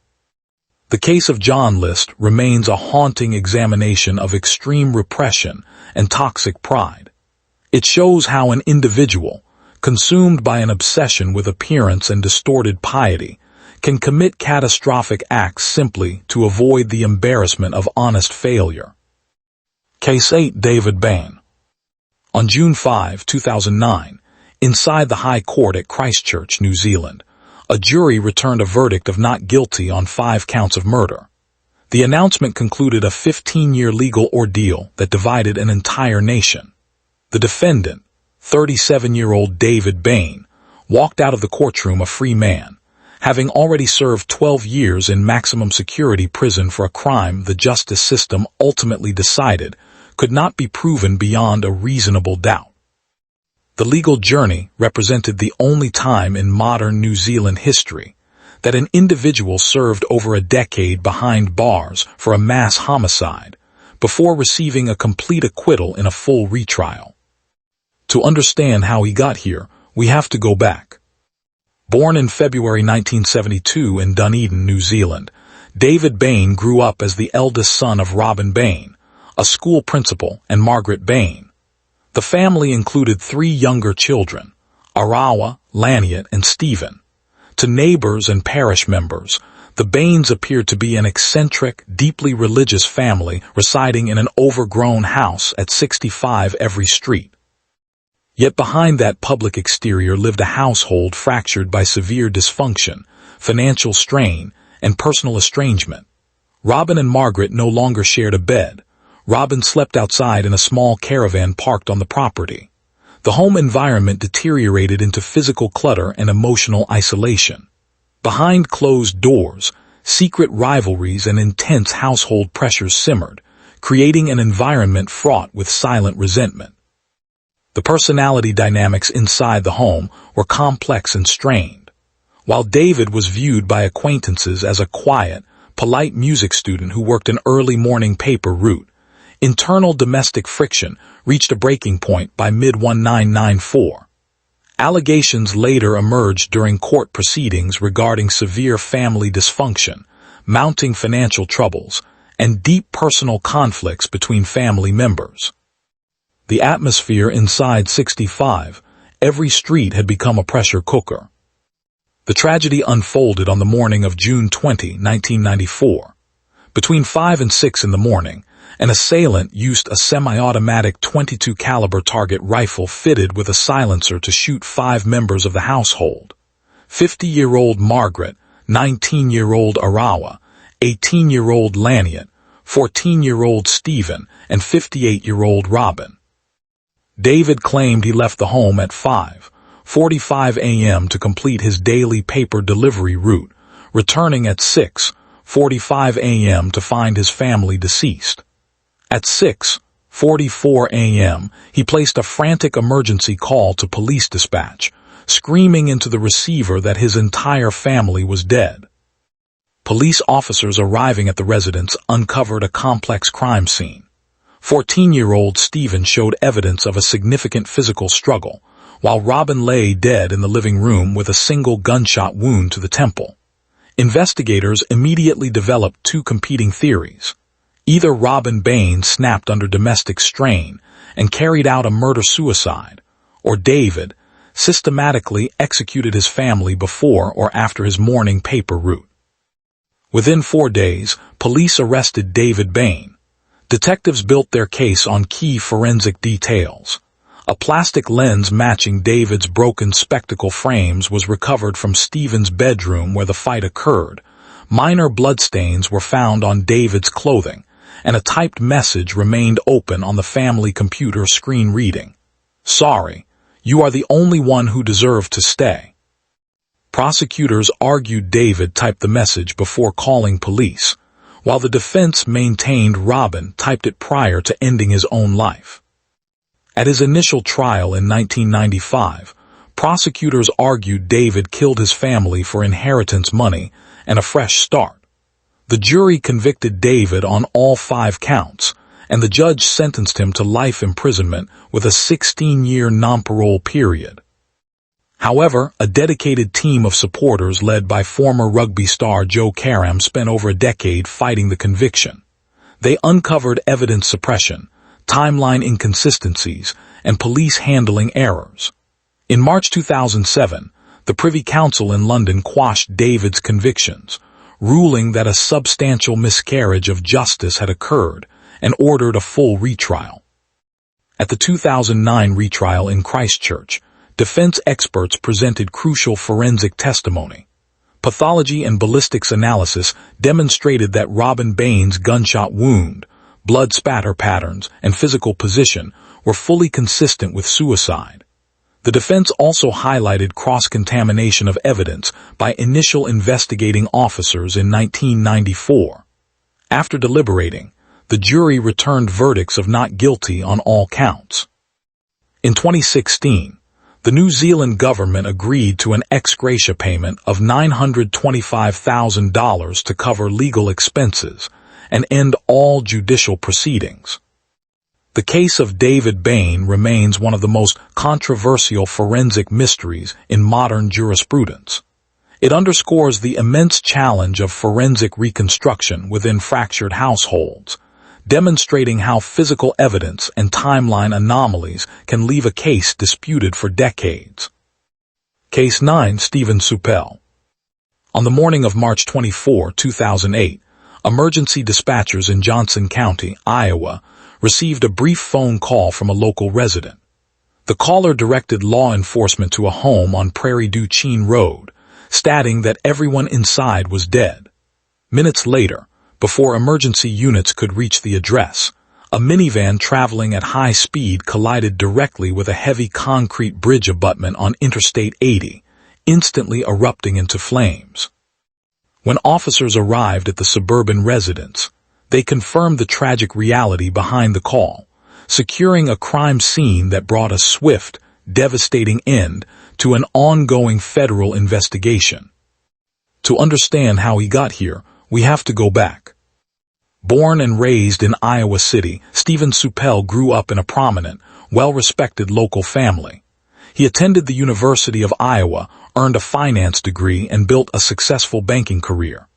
The case of John List remains a haunting examination of extreme repression and toxic pride. It shows how an individual, consumed by an obsession with appearance and distorted piety, can commit catastrophic acts simply to avoid the embarrassment of honest failure. Case 8. David Bain. On June 5, 2009, inside the High Court at Christchurch, New Zealand, a jury returned a verdict of not guilty on 5 counts of murder. The announcement concluded a 15-year legal ordeal that divided an entire nation. The defendant, 37-year-old David Bain, walked out of the courtroom a free man, having already served 12 years in maximum security prison for a crime the justice system ultimately decided could not be proven beyond a reasonable doubt. The legal journey represented the only time in modern New Zealand history that an individual served over a decade behind bars for a mass homicide before receiving a complete acquittal in a full retrial. To understand how he got here, we have to go back. Born in February 1972 in Dunedin, New Zealand, David Bain grew up as the eldest son of Robin Bain, a school principal, and Margaret Bain. The family included 3 younger children, Arawa, Laniet, and Stephen. To neighbors and parish members, the Bains appeared to be an eccentric, deeply religious family residing in an overgrown house at 65 Every Street. Yet behind that public exterior lived a household fractured by severe dysfunction, financial strain, and personal estrangement. Robin and Margaret no longer shared a bed. Robin slept outside in a small caravan parked on the property. The home environment deteriorated into physical clutter and emotional isolation. Behind closed doors, secret rivalries and intense household pressures simmered, creating an environment fraught with silent resentment. The personality dynamics inside the home were complex and strained. While David was viewed by acquaintances as a quiet, polite music student who worked an early morning paper route, internal domestic friction reached a breaking point by mid-1994. Allegations later emerged during court proceedings regarding severe family dysfunction, mounting financial troubles, and deep personal conflicts between family members. The atmosphere inside 65 Every Street had become a pressure cooker. The tragedy unfolded on the morning of June 20, 1994. Between 5 and 6 in the morning, an assailant used a semi-automatic .22 caliber target rifle fitted with a silencer to shoot 5 members of the household: 50-year-old Margaret, 19-year-old Arawa, 18-year-old Laniet, 14-year-old Stephen, and 58-year-old Robin. David claimed he left the home at 5:45 a.m. to complete his daily paper delivery route, returning at 6:45 a.m. to find his family deceased. At 6:44 a.m., he placed a frantic emergency call to police dispatch, screaming into the receiver that his entire family was dead. Police officers arriving at the residence uncovered a complex crime scene. 14-year-old Stephen showed evidence of a significant physical struggle, while Robin lay dead in the living room with a single gunshot wound to the temple. Investigators immediately developed 2 competing theories. Either Robin Bain snapped under domestic strain and carried out a murder-suicide, or David systematically executed his family before or after his morning paper route. Within 4 days, police arrested David Bain. Detectives built their case on key forensic details. A plastic lens matching David's broken spectacle frames was recovered from Stephen's bedroom where the fight occurred. Minor bloodstains were found on David's clothing, and a typed message remained open on the family computer screen reading, "Sorry, you are the only one who deserved to stay." Prosecutors argued David typed the message before calling police, while the defense maintained Robin typed it prior to ending his own life. At his initial trial in 1995, prosecutors argued David killed his family for inheritance money and a fresh start. The jury convicted David on all 5 counts, and the judge sentenced him to life imprisonment with a 16-year non-parole period. However, a dedicated team of supporters led by former rugby star Joe Karam spent over a decade fighting the conviction. They uncovered evidence suppression, timeline inconsistencies, and police handling errors. In March 2007, the Privy Council in London quashed David's convictions, ruling that a substantial miscarriage of justice had occurred and ordered a full retrial. At the 2009 retrial in Christchurch, defense experts presented crucial forensic testimony. Pathology and ballistics analysis demonstrated that Robin Bain's gunshot wound, blood spatter patterns, and physical position were fully consistent with suicide. The defense also highlighted cross-contamination of evidence by initial investigating officers in 1994. After deliberating, the jury returned verdicts of not guilty on all counts. In 2016, the New Zealand government agreed to an ex gratia payment of $925,000 to cover legal expenses and end all judicial proceedings. The case of David Bain remains one of the most controversial forensic mysteries in modern jurisprudence. It underscores the immense challenge of forensic reconstruction within fractured households, demonstrating how physical evidence and timeline anomalies can leave a case disputed for decades. Case 9, Stephen Sueppel. On the morning of March 24, 2008, emergency dispatchers in Johnson County, Iowa, received a brief phone call from a local resident. The caller directed law enforcement to a home on Prairie du Chien Road, stating that everyone inside was dead. Minutes later, before emergency units could reach the address, a minivan traveling at high speed collided directly with a heavy concrete bridge abutment on Interstate 80, instantly erupting into flames. When officers arrived at the suburban residence, they confirmed the tragic reality behind the call, securing a crime scene that brought a swift, devastating end to an ongoing federal investigation. To understand how he got here, we have to go back. Born and raised in Iowa City, Stephen Sueppel grew up in a prominent, well-respected local family. He attended the University of Iowa, earned a finance degree, and built a successful banking career.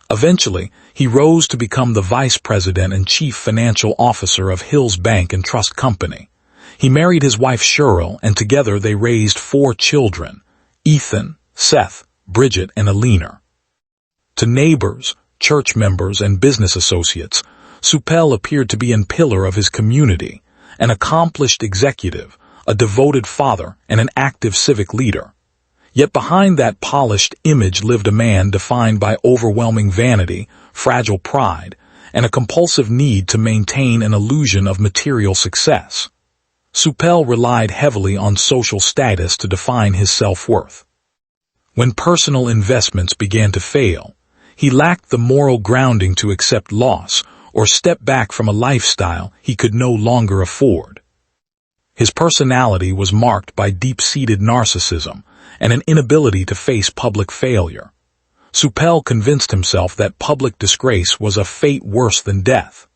Eventually, he rose to become the vice president and chief financial officer of Hills Bank and Trust Company. He married his wife Cheryl, and together they raised 4 children: Ethan, Seth, Bridget, and Eleanor. To neighbors, church members, and business associates, Sueppel appeared to be a pillar of his community, an accomplished executive, a devoted father, and an active civic leader. Yet behind that polished image lived a man defined by overwhelming vanity, fragile pride, and a compulsive need to maintain an illusion of material success. Sueppel relied heavily on social status to define his self-worth. When personal investments began to fail, he lacked the moral grounding to accept loss or step back from a lifestyle he could no longer afford. His personality was marked by deep-seated narcissism and an inability to face public failure. Sueppel convinced himself that public disgrace was a fate worse than death.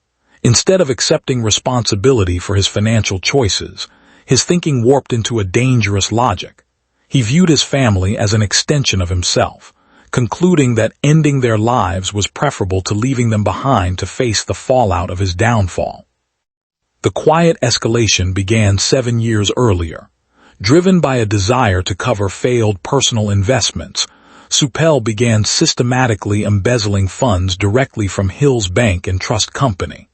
Instead of accepting responsibility for his financial choices, his thinking warped into a dangerous logic. He viewed his family as an extension of himself, concluding that ending their lives was preferable to leaving them behind to face the fallout of his downfall. The quiet escalation began 7 years earlier. Driven by a desire to cover failed personal investments, Sueppel began systematically embezzling funds directly from Hills Bank and Trust Company.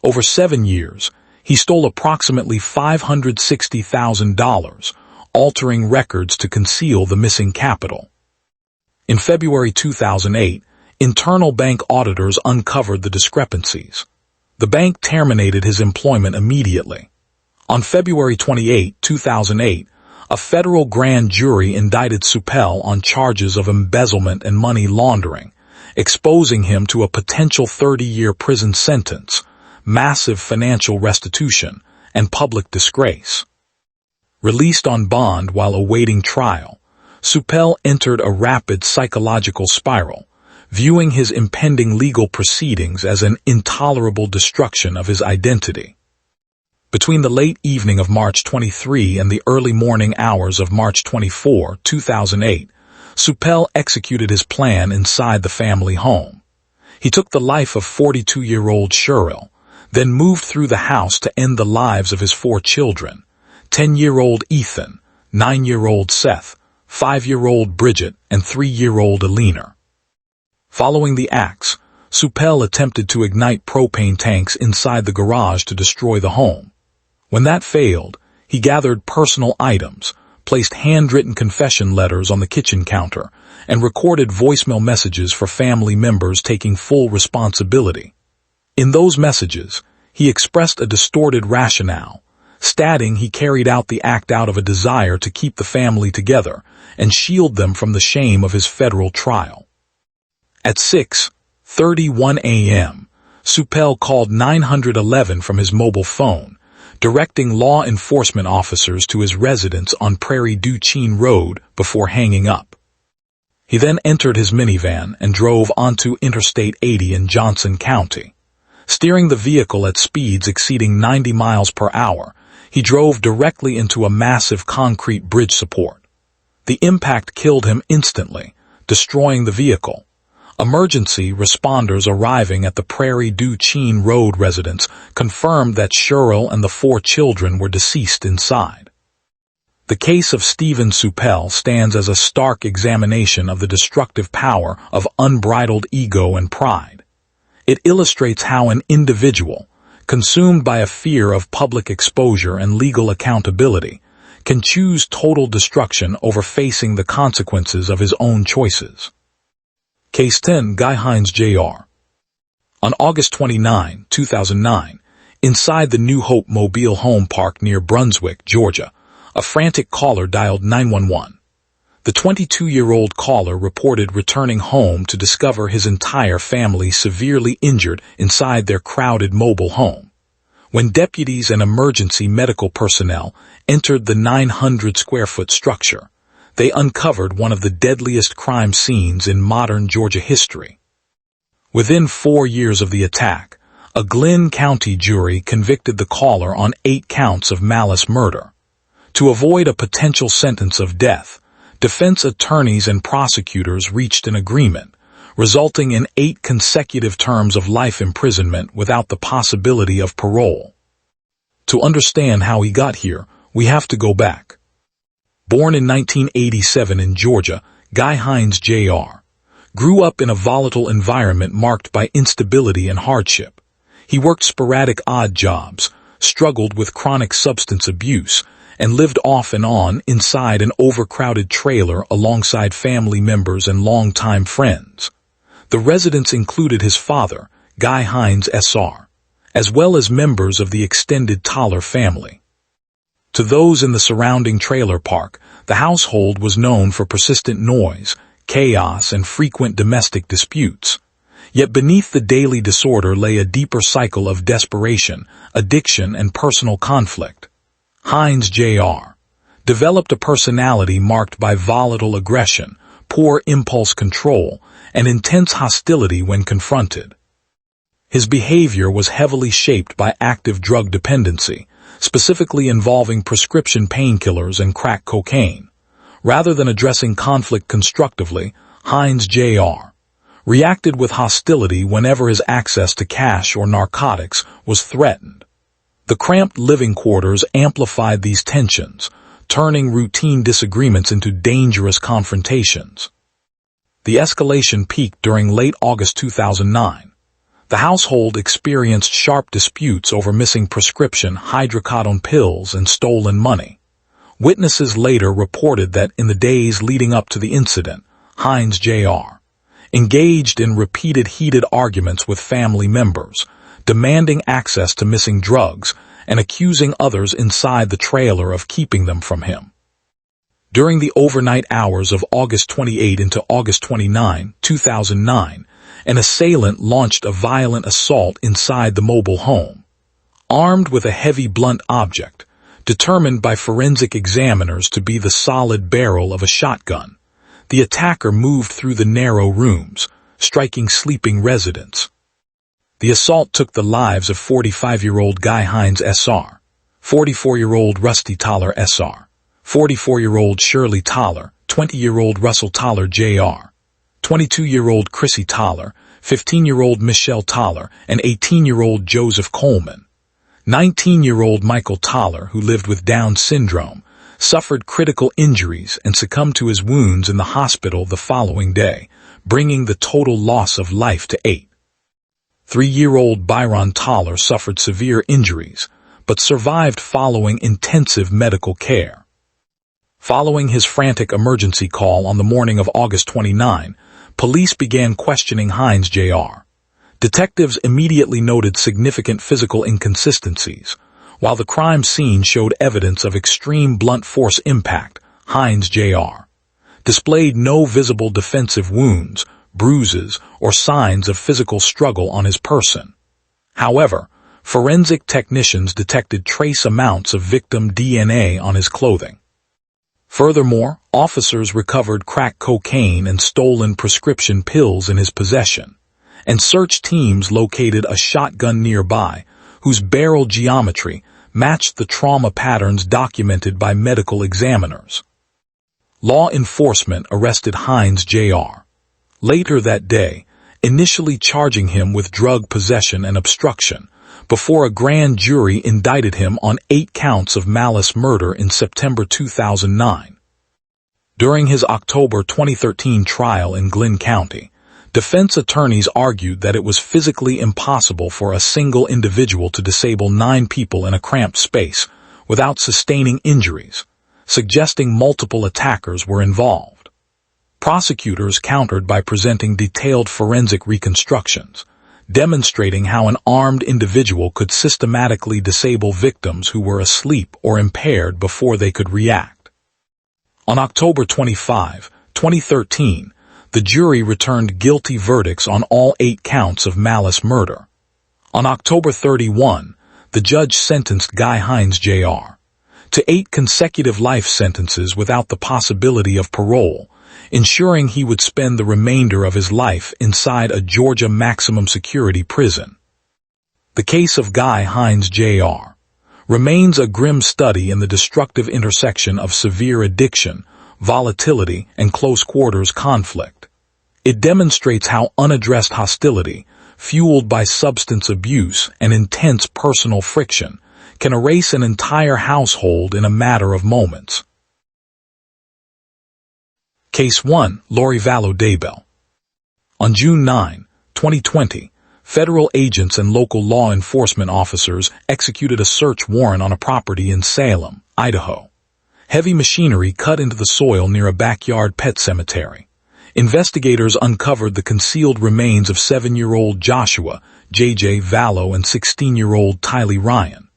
Over 7 years, he stole approximately $560,000, altering records to conceal the missing capital. In February 2008, internal bank auditors uncovered the discrepancies. The bank terminated his employment immediately. On February 28, 2008, a federal grand jury indicted Sueppel on charges of embezzlement and money laundering, exposing him to a potential 30-year prison sentence, massive financial restitution, and public disgrace. Released on bond while awaiting trial, Sueppel entered a rapid psychological spiral, viewing his impending legal proceedings as an intolerable destruction of his identity. Between the late evening of March 23 and the early morning hours of March 24, 2008, Sueppel executed his plan inside the family home. He took the life of 42-year-old Cheryl, then moved through the house to end the lives of his 4 children, 10-year-old Ethan, 9-year-old Seth, 5-year-old Bridget, and 3-year-old Eleanor. Following the acts, Sueppel attempted to ignite propane tanks inside the garage to destroy the home. When that failed, he gathered personal items, placed handwritten confession letters on the kitchen counter, and recorded voicemail messages for family members taking full responsibility. In those messages, he expressed a distorted rationale, stating he carried out the act out of a desire to keep the family together and shield them from the shame of his federal trial. At 6:31 a.m., Sueppel called 911 from his mobile phone, directing law enforcement officers to his residence on Prairie du Chien Road before hanging up. He then entered his minivan and drove onto Interstate 80 in Johnson County. Steering the vehicle at speeds exceeding 90 miles per hour, he drove directly into a massive concrete bridge support. The impact killed him instantly, destroying the vehicle. Emergency responders arriving at the Prairie du Chien Road residence confirmed that Cheryl and the 4 children were deceased inside. The case of Stephen Sueppel stands as a stark examination of the destructive power of unbridled ego and pride. It illustrates how an individual, consumed by a fear of public exposure and legal accountability, can choose total destruction over facing the consequences of his own choices. Case 10, Guy Heinze Jr. On August 29, 2009, inside the New Hope Mobile Home Park near Brunswick, Georgia, a frantic caller dialed 911. The 22-year-old caller reported returning home to discover his entire family severely injured inside their crowded mobile home. When deputies and emergency medical personnel entered the 900-square-foot structure, they uncovered one of the deadliest crime scenes in modern Georgia history. Within 4 years of the attack, a Glynn County jury convicted the caller on 8 counts of malice murder. To avoid a potential sentence of death, defense attorneys and prosecutors reached an agreement, resulting in 8 consecutive terms of life imprisonment without the possibility of parole. To understand how he got here, we have to go back. Born in 1987 in Georgia, Guy Heinze Jr. grew up in a volatile environment marked by instability and hardship. He worked sporadic odd jobs, struggled with chronic substance abuse, and lived off and on inside an overcrowded trailer alongside family members and longtime friends. The residents included his father, Guy Heinze Sr., as well as members of the extended Toller family. To those in the surrounding trailer park, the household was known for persistent noise, chaos, and frequent domestic disputes. Yet beneath the daily disorder lay a deeper cycle of desperation, addiction, and personal conflict. Heinze Jr. developed a personality marked by volatile aggression, poor impulse control, and intense hostility when confronted. His behavior was heavily shaped by active drug dependency, specifically involving prescription painkillers and crack cocaine. Rather than addressing conflict constructively, Heinze Jr. reacted with hostility whenever his access to cash or narcotics was threatened. The cramped living quarters amplified these tensions, turning routine disagreements into dangerous confrontations. The escalation peaked during late August 2009. The household experienced sharp disputes over missing prescription hydrocodone pills and stolen money. Witnesses later reported that in the days leading up to the incident, Heinze Jr. engaged in repeated heated arguments with family members, demanding access to missing drugs and accusing others inside the trailer of keeping them from him. During the overnight hours of August 28 into August 29, 2009, an assailant launched a violent assault inside the mobile home. Armed with a heavy blunt object, determined by forensic examiners to be the solid barrel of a shotgun, the attacker moved through the narrow rooms, striking sleeping residents. The assault took the lives of 45-year-old Guy Heinze Sr., 44-year-old Rusty Toller Sr., 44-year-old Shirley Toller, 20-year-old Russell Toller Jr., 22-year-old Chrissy Toller, 15-year-old Michelle Toller, and 18-year-old Joseph Coleman. 19-year-old Michael Toller, who lived with Down syndrome, suffered critical injuries and succumbed to his wounds in the hospital the following day, bringing the total loss of life to 8. 3-year-old Byron Toller suffered severe injuries, but survived following intensive medical care. Following his frantic emergency call on the morning of August 29, police began questioning Heinze Jr. Detectives immediately noted significant physical inconsistencies. While the crime scene showed evidence of extreme blunt force impact, Heinze Jr. displayed no visible defensive wounds, bruises, or signs of physical struggle on his person. However, forensic technicians detected trace amounts of victim DNA on his clothing. Furthermore, officers recovered crack cocaine and stolen prescription pills in his possession, and search teams located a shotgun nearby whose barrel geometry matched the trauma patterns documented by medical examiners. Law enforcement arrested Heinze Jr. later that day, initially charging him with drug possession and obstruction, before a grand jury indicted him on 8 counts of malice murder in September 2009. During his October 2013 trial in Glynn County, defense attorneys argued that it was physically impossible for a single individual to disable 9 people in a cramped space without sustaining injuries, suggesting multiple attackers were involved. Prosecutors countered by presenting detailed forensic reconstructions, demonstrating how an armed individual could systematically disable victims who were asleep or impaired before they could react. On October 25, 2013, the jury returned guilty verdicts on all 8 counts of malice murder. On October 31, the judge sentenced Guy Heinze Jr. to 8 consecutive life sentences without the possibility of parole, ensuring he would spend the remainder of his life inside a Georgia maximum security prison. The case of Guy Heinze Jr. remains a grim study in the destructive intersection of severe addiction, volatility, and close-quarters conflict. It demonstrates how unaddressed hostility, fueled by substance abuse and intense personal friction, can erase an entire household in a matter of moments. Case 1. Lori Vallow Daybell. On June 9, 2020, federal agents and local law enforcement officers executed a search warrant on a property in Salem, Idaho. Heavy machinery cut into the soil near a backyard pet cemetery. Investigators uncovered the concealed remains of 7-year-old Joshua, J.J. Vallow, and 16-year-old Tylee Ryan.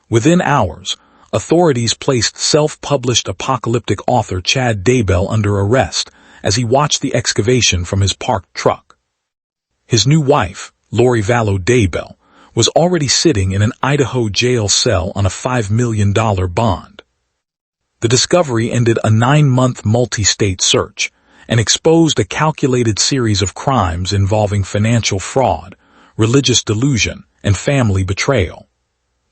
Within hours, authorities placed self-published apocalyptic author Chad Daybell under arrest as he watched the excavation from his parked truck. His new wife, Lori Vallow Daybell, was already sitting in an Idaho jail cell on a $5 million bond. The discovery ended a 9-month multi-state search and exposed a calculated series of crimes involving financial fraud, religious delusion, and family betrayal.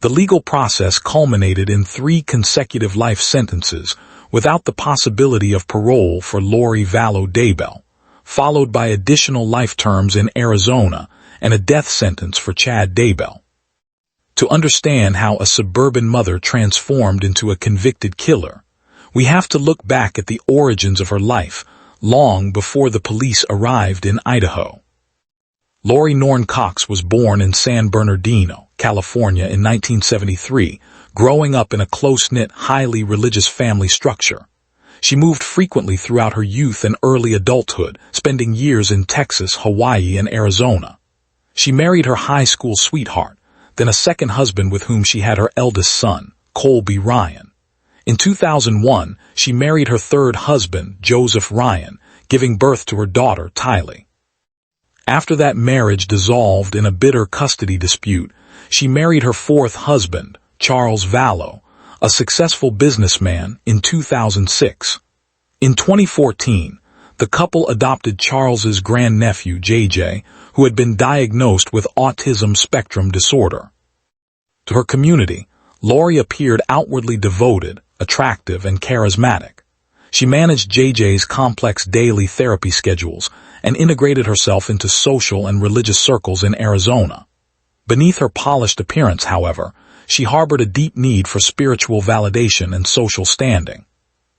The legal process culminated in 3 consecutive life sentences without the possibility of parole for Lori Vallow Daybell, followed by additional life terms in Arizona and a death sentence for Chad Daybell. To understand how a suburban mother transformed into a convicted killer, we have to look back at the origins of her life long before the police arrived in Idaho. Lori Norn Cox was born in San Bernardino, California in 1973, growing up in a close-knit, highly religious family structure. She moved frequently throughout her youth and early adulthood, spending years in Texas, Hawaii, and Arizona. She married her high school sweetheart, then a second husband with whom she had her eldest son, Colby Ryan. In 2001, she married her third husband, Joseph Ryan, giving birth to her daughter, Tylee. After that marriage dissolved in a bitter custody dispute, she married her fourth husband, Charles Vallow, a successful businessman, in 2006. In 2014, the couple adopted Charles's grandnephew, JJ, who had been diagnosed with autism spectrum disorder. To her community, Lori appeared outwardly devoted, attractive, and charismatic. She managed JJ's complex daily therapy schedules and integrated herself into social and religious circles in Arizona. Beneath her polished appearance, however, she harbored a deep need for spiritual validation and social standing.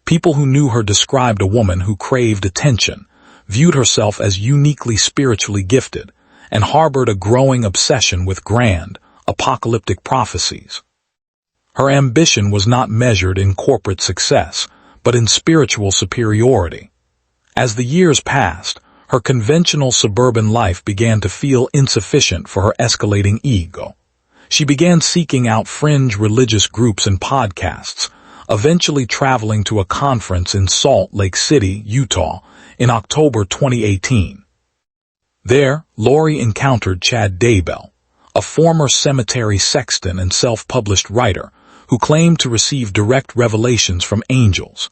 People who knew her described a woman who craved attention, viewed herself as uniquely spiritually gifted, and harbored a growing obsession with grand, apocalyptic prophecies. Her ambition was not measured in corporate success, but in spiritual superiority. As the years passed, her conventional suburban life began to feel insufficient for her escalating ego. She began seeking out fringe religious groups and podcasts, eventually traveling to a conference in Salt Lake City, Utah, in October 2018. There, Lori encountered Chad Daybell, a former cemetery sexton and self-published writer who claimed to receive direct revelations from angels.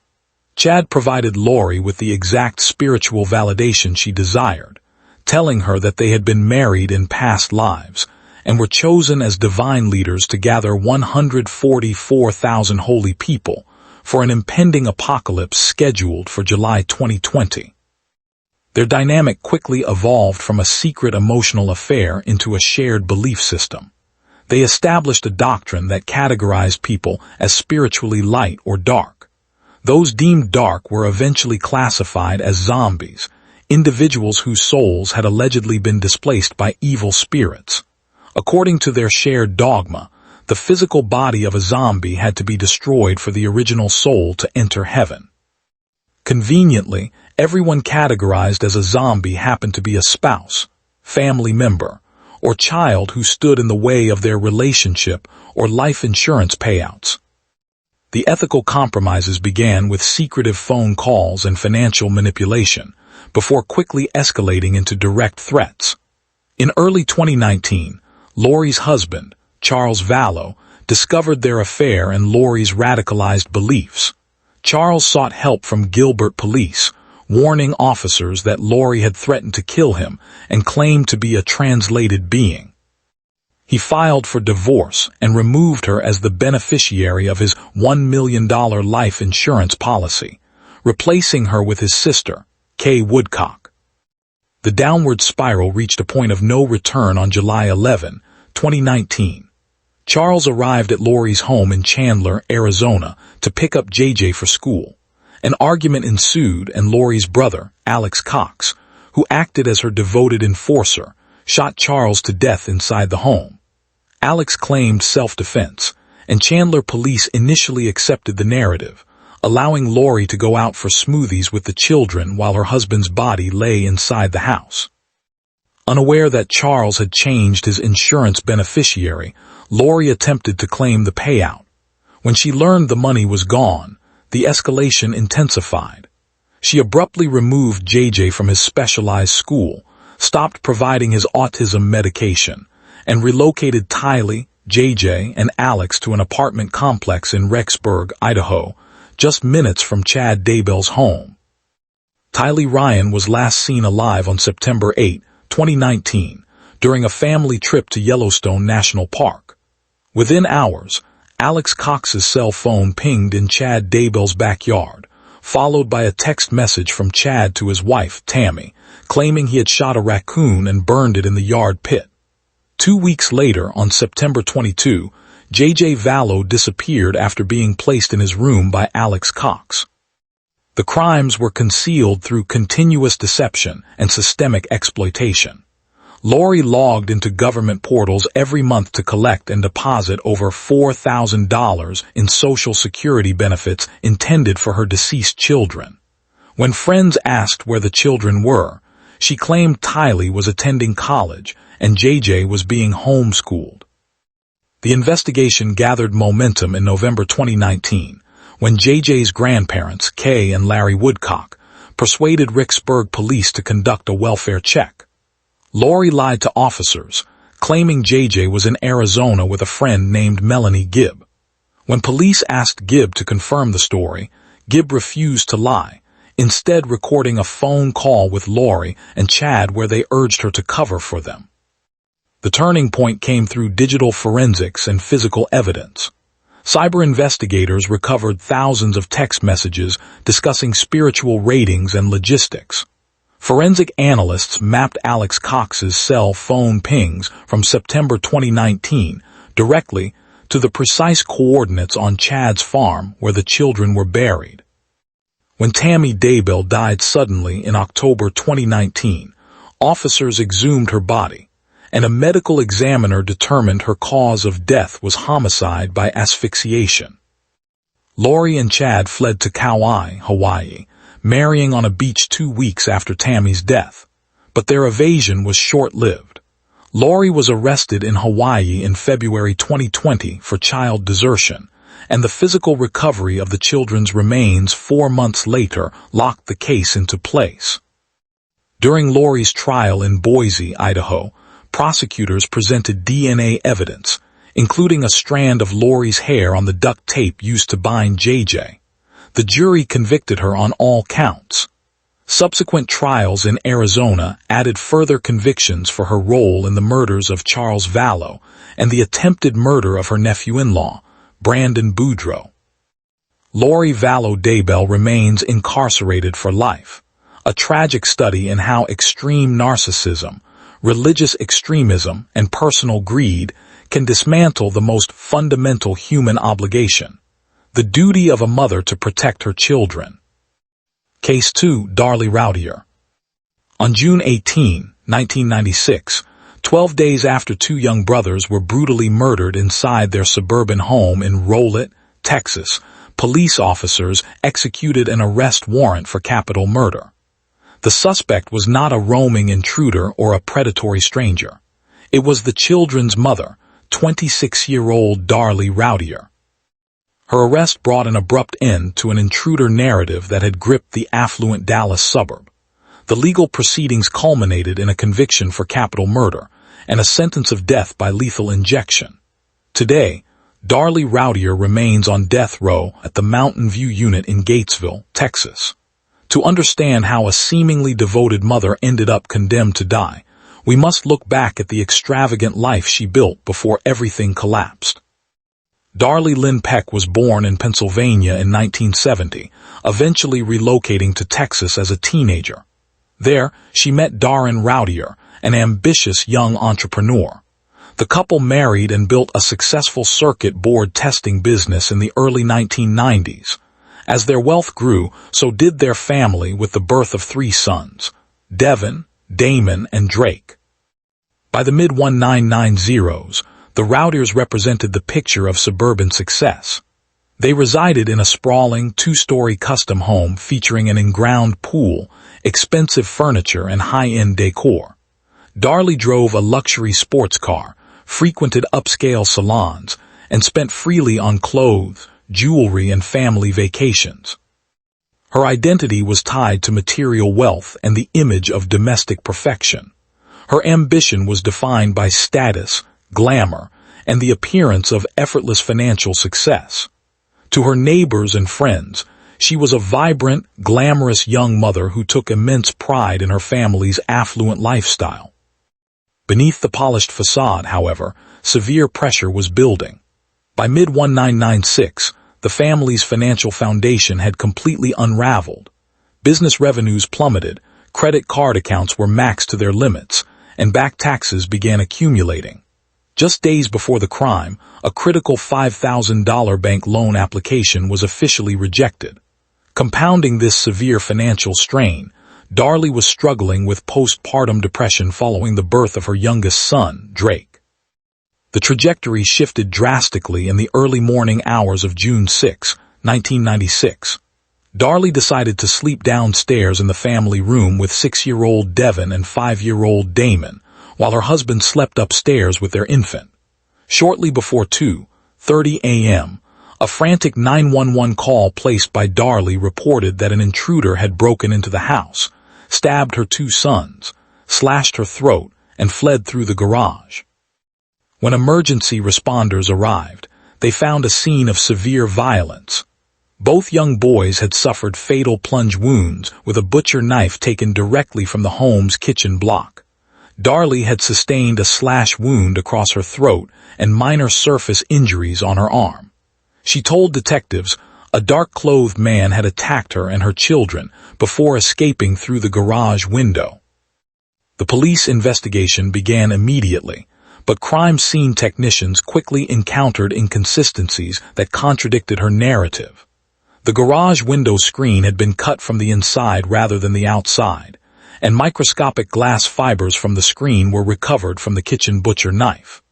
Chad provided Lori with the exact spiritual validation she desired, telling her that they had been married in past lives and were chosen as divine leaders to gather 144,000 holy people for an impending apocalypse scheduled for July 2020. Their dynamic quickly evolved from a secret emotional affair into a shared belief system. They established a doctrine that categorized people as spiritually light or dark. Those deemed dark were eventually classified as zombies, individuals whose souls had allegedly been displaced by evil spirits. According to their shared dogma, the physical body of a zombie had to be destroyed for the original soul to enter heaven. Conveniently, everyone categorized as a zombie happened to be a spouse, family member, or child who stood in the way of their relationship or life insurance payouts. The ethical compromises began with secretive phone calls and financial manipulation, before quickly escalating into direct threats. In early 2019, Laurie's husband, Charles Vallow, discovered their affair and Laurie's radicalized beliefs. Charles sought help from Gilbert police, warning officers that Laurie had threatened to kill him and claimed to be a translated being. He filed for divorce and removed her as the beneficiary of his $1 million life insurance policy, replacing her with his sister, Kay Woodcock. The downward spiral reached a point of no return on July 11, 2019. Charles arrived at Laurie's home in Chandler, Arizona, to pick up JJ for school. An argument ensued and Laurie's brother, Alex Cox, who acted as her devoted enforcer, shot Charles to death inside the home. Alex claimed self-defense, and Chandler police initially accepted the narrative, allowing Laurie to go out for smoothies with the children while her husband's body lay inside the house. Unaware that Charles had changed his insurance beneficiary, Laurie attempted to claim the payout. When she learned the money was gone, the escalation intensified. She abruptly removed JJ from his specialized school, stopped providing his autism medication, and relocated Tylee, JJ, and Alex to an apartment complex in Rexburg, Idaho, just minutes from Chad Daybell's home. Tylee Ryan was last seen alive on September 8, 2019, during a family trip to Yellowstone National Park. Within hours, Alex Cox's cell phone pinged in Chad Daybell's backyard, followed by a text message from Chad to his wife, Tammy, claiming he had shot a raccoon and burned it in the yard pit. 2 weeks later, on September 22, JJ Vallow disappeared after being placed in his room by Alex Cox. The crimes were concealed through continuous deception and systemic exploitation. Laurie logged into government portals every month to collect and deposit over $4,000 in Social Security benefits intended for her deceased children. When friends asked where the children were, she claimed Tylee was attending college and JJ was being homeschooled. The investigation gathered momentum in November 2019, when JJ's grandparents, Kay and Larry Woodcock, persuaded Rexburg police to conduct a welfare check. Laurie lied to officers, claiming JJ was in Arizona with a friend named Melanie Gibb. When police asked Gibb to confirm the story, Gibb refused to lie, instead recording a phone call with Laurie and Chad where they urged her to cover for them. The turning point came through digital forensics and physical evidence. Cyber investigators recovered thousands of text messages discussing spiritual ratings and logistics. Forensic analysts mapped Alex Cox's cell phone pings from September 2019 directly to the precise coordinates on Chad's farm where the children were buried. When Tammy Daybell died suddenly in October 2019, officers exhumed her body, and a medical examiner determined her cause of death was homicide by asphyxiation. Laurie and Chad fled to Kauai, Hawaii, marrying on a beach 2 weeks after Tammy's death. But their evasion was short-lived. Laurie was arrested in Hawaii in February 2020 for child desertion, and the physical recovery of the children's remains 4 months later locked the case into place. During Laurie's trial in Boise, Idaho, prosecutors presented DNA evidence, including a strand of Laurie's hair on the duct tape used to bind JJ. The jury convicted her on all counts. Subsequent trials in Arizona added further convictions for her role in the murders of Charles Vallow and the attempted murder of her nephew-in-law, Brandon Boudreaux. Laurie Vallow Daybell remains incarcerated for life, a tragic study in how extreme narcissism, religious extremism, and personal greed can dismantle the most fundamental human obligation, the duty of a mother to protect her children. Case 2, Darlie Routier. On June 18, 1996, 12 days after two young brothers were brutally murdered inside their suburban home in Rolette, Texas, police officers executed an arrest warrant for capital murder. The suspect was not a roaming intruder or a predatory stranger. It was the children's mother, 26-year-old Darlie Routier. Her arrest brought an abrupt end to an intruder narrative that had gripped the affluent Dallas suburb. The legal proceedings culminated in a conviction for capital murder and a sentence of death by lethal injection. Today, Darlie Routier remains on death row at the Mountain View Unit in Gatesville, Texas. To understand how a seemingly devoted mother ended up condemned to die, we must look back at the extravagant life she built before everything collapsed. Darlie Lynn Peck was born in Pennsylvania in 1970, eventually relocating to Texas as a teenager. There, she met Darren Routier, an ambitious young entrepreneur. The couple married and built a successful circuit board testing business in the early 1990s. As their wealth grew, so did their family with the birth of 3 sons, Devin, Damon, and Drake. By the mid-1990s, the Routiers represented the picture of suburban success. They resided in a sprawling 2-story custom home featuring an in-ground pool, expensive furniture, and high-end decor. Darlie drove a luxury sports car, frequented upscale salons, and spent freely on clothes, jewelry, and family vacations. Her identity was tied to material wealth and the image of domestic perfection. Her ambition was defined by status, glamour, and the appearance of effortless financial success. To her neighbors and friends, she was a vibrant, glamorous young mother who took immense pride in her family's affluent lifestyle. Beneath the polished facade, however, severe pressure was building. By mid-1996, the family's financial foundation had completely unraveled. Business revenues plummeted, credit card accounts were maxed to their limits, and back taxes began accumulating. Just days before the crime, a critical $5,000 bank loan application was officially rejected. Compounding this severe financial strain, Darlie was struggling with postpartum depression following the birth of her youngest son, Drake. The trajectory shifted drastically in the early morning hours of June 6, 1996. Darlie decided to sleep downstairs in the family room with 6-year-old Devin and 5-year-old Damon, while her husband slept upstairs with their infant. Shortly before 2:30 a.m., a frantic 911 call placed by Darlie reported that an intruder had broken into the house, stabbed her 2 sons, slashed her throat, and fled through the garage. When emergency responders arrived, they found a scene of severe violence. Both young boys had suffered fatal plunge wounds with a butcher knife taken directly from the home's kitchen block. Darlie had sustained a slash wound across her throat and minor surface injuries on her arm. She told detectives a dark-clothed man had attacked her and her children before escaping through the garage window. The police investigation began immediately, but crime scene technicians quickly encountered inconsistencies that contradicted her narrative. The garage window screen had been cut from the inside rather than the outside, and microscopic glass fibers from the screen were recovered from the kitchen butcher knife.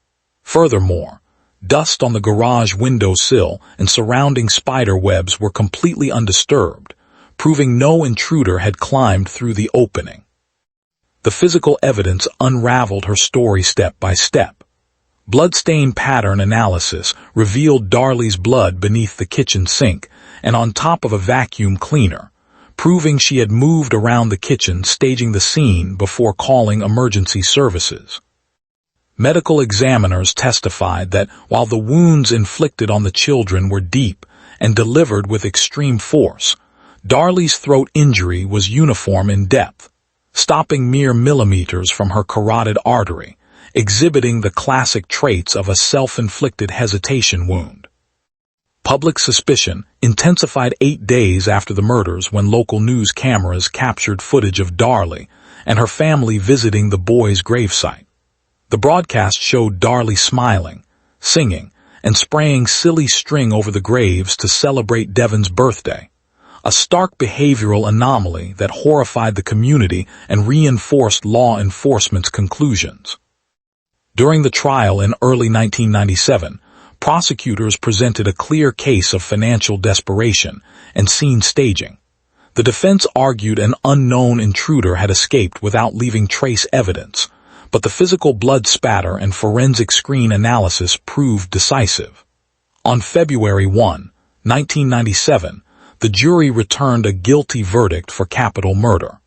Furthermore, dust on the garage window sill and surrounding spider webs were completely undisturbed, proving no intruder had climbed through the opening. The physical evidence unraveled her story step by step. Bloodstain pattern analysis revealed Darlie's blood beneath the kitchen sink and on top of a vacuum cleaner, proving she had moved around the kitchen staging the scene before calling emergency services. Medical examiners testified that while the wounds inflicted on the children were deep and delivered with extreme force, Darlie's throat injury was uniform in depth, stopping mere millimeters from her carotid artery, exhibiting the classic traits of a self-inflicted hesitation wound. Public suspicion intensified 8 days after the murders when local news cameras captured footage of Darlie and her family visiting the boys' gravesite. The broadcast showed Darlie smiling, singing, and spraying silly string over the graves to celebrate Devon's birthday. A stark behavioral anomaly that horrified the community and reinforced law enforcement's conclusions. During the trial in early 1997, prosecutors presented a clear case of financial desperation and scene staging. The defense argued an unknown intruder had escaped without leaving trace evidence, but the physical blood spatter and forensic screen analysis proved decisive. On February 1, 1997, the jury returned a guilty verdict for capital murder.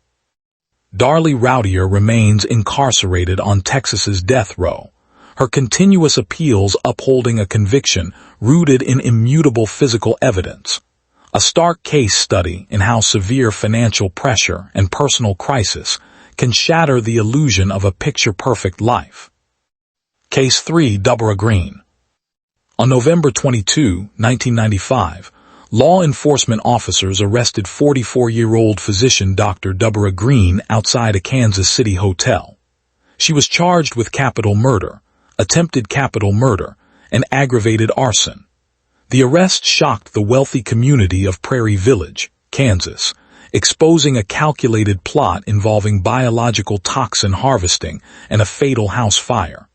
Darlie Routier remains incarcerated on Texas's death row, her continuous appeals upholding a conviction rooted in immutable physical evidence. A stark case study in how severe financial pressure and personal crisis can shatter the illusion of a picture-perfect life. Case 3, Deborah Green. On November 22, 1995, law enforcement officers arrested 44-year-old physician Dr. Deborah Green outside a Kansas City hotel. She was charged with capital murder, attempted capital murder, and aggravated arson. The arrest shocked the wealthy community of Prairie Village, Kansas, exposing a calculated plot involving biological toxin harvesting and a fatal house fire.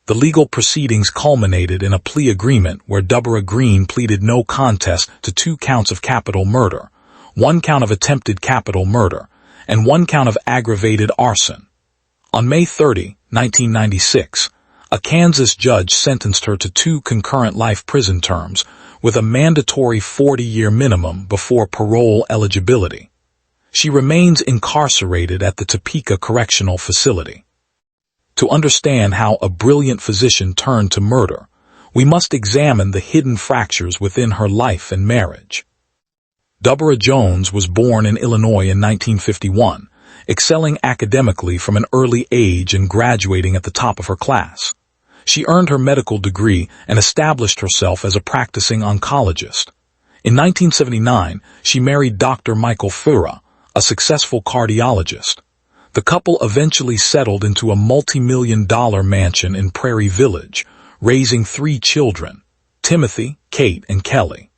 The legal proceedings culminated in a plea agreement where Deborah Green pleaded no contest to 2 counts of capital murder, 1 count of attempted capital murder, and 1 count of aggravated arson. On May 30, 1996, a Kansas judge sentenced her to 2 concurrent life prison terms with a mandatory 40-year minimum before parole eligibility. She remains incarcerated at the Topeka Correctional Facility. To understand how a brilliant physician turned to murder, we must examine the hidden fractures within her life and marriage. Deborah Jones was born in Illinois in 1951, excelling academically from an early age and graduating at the top of her class. She earned her medical degree and established herself as a practicing oncologist. In 1979, she married Dr. Michael Fura, a successful cardiologist. The couple eventually settled into a multi-million-dollar mansion in Prairie Village, raising 3 children, Timothy, Kate, and Kelly.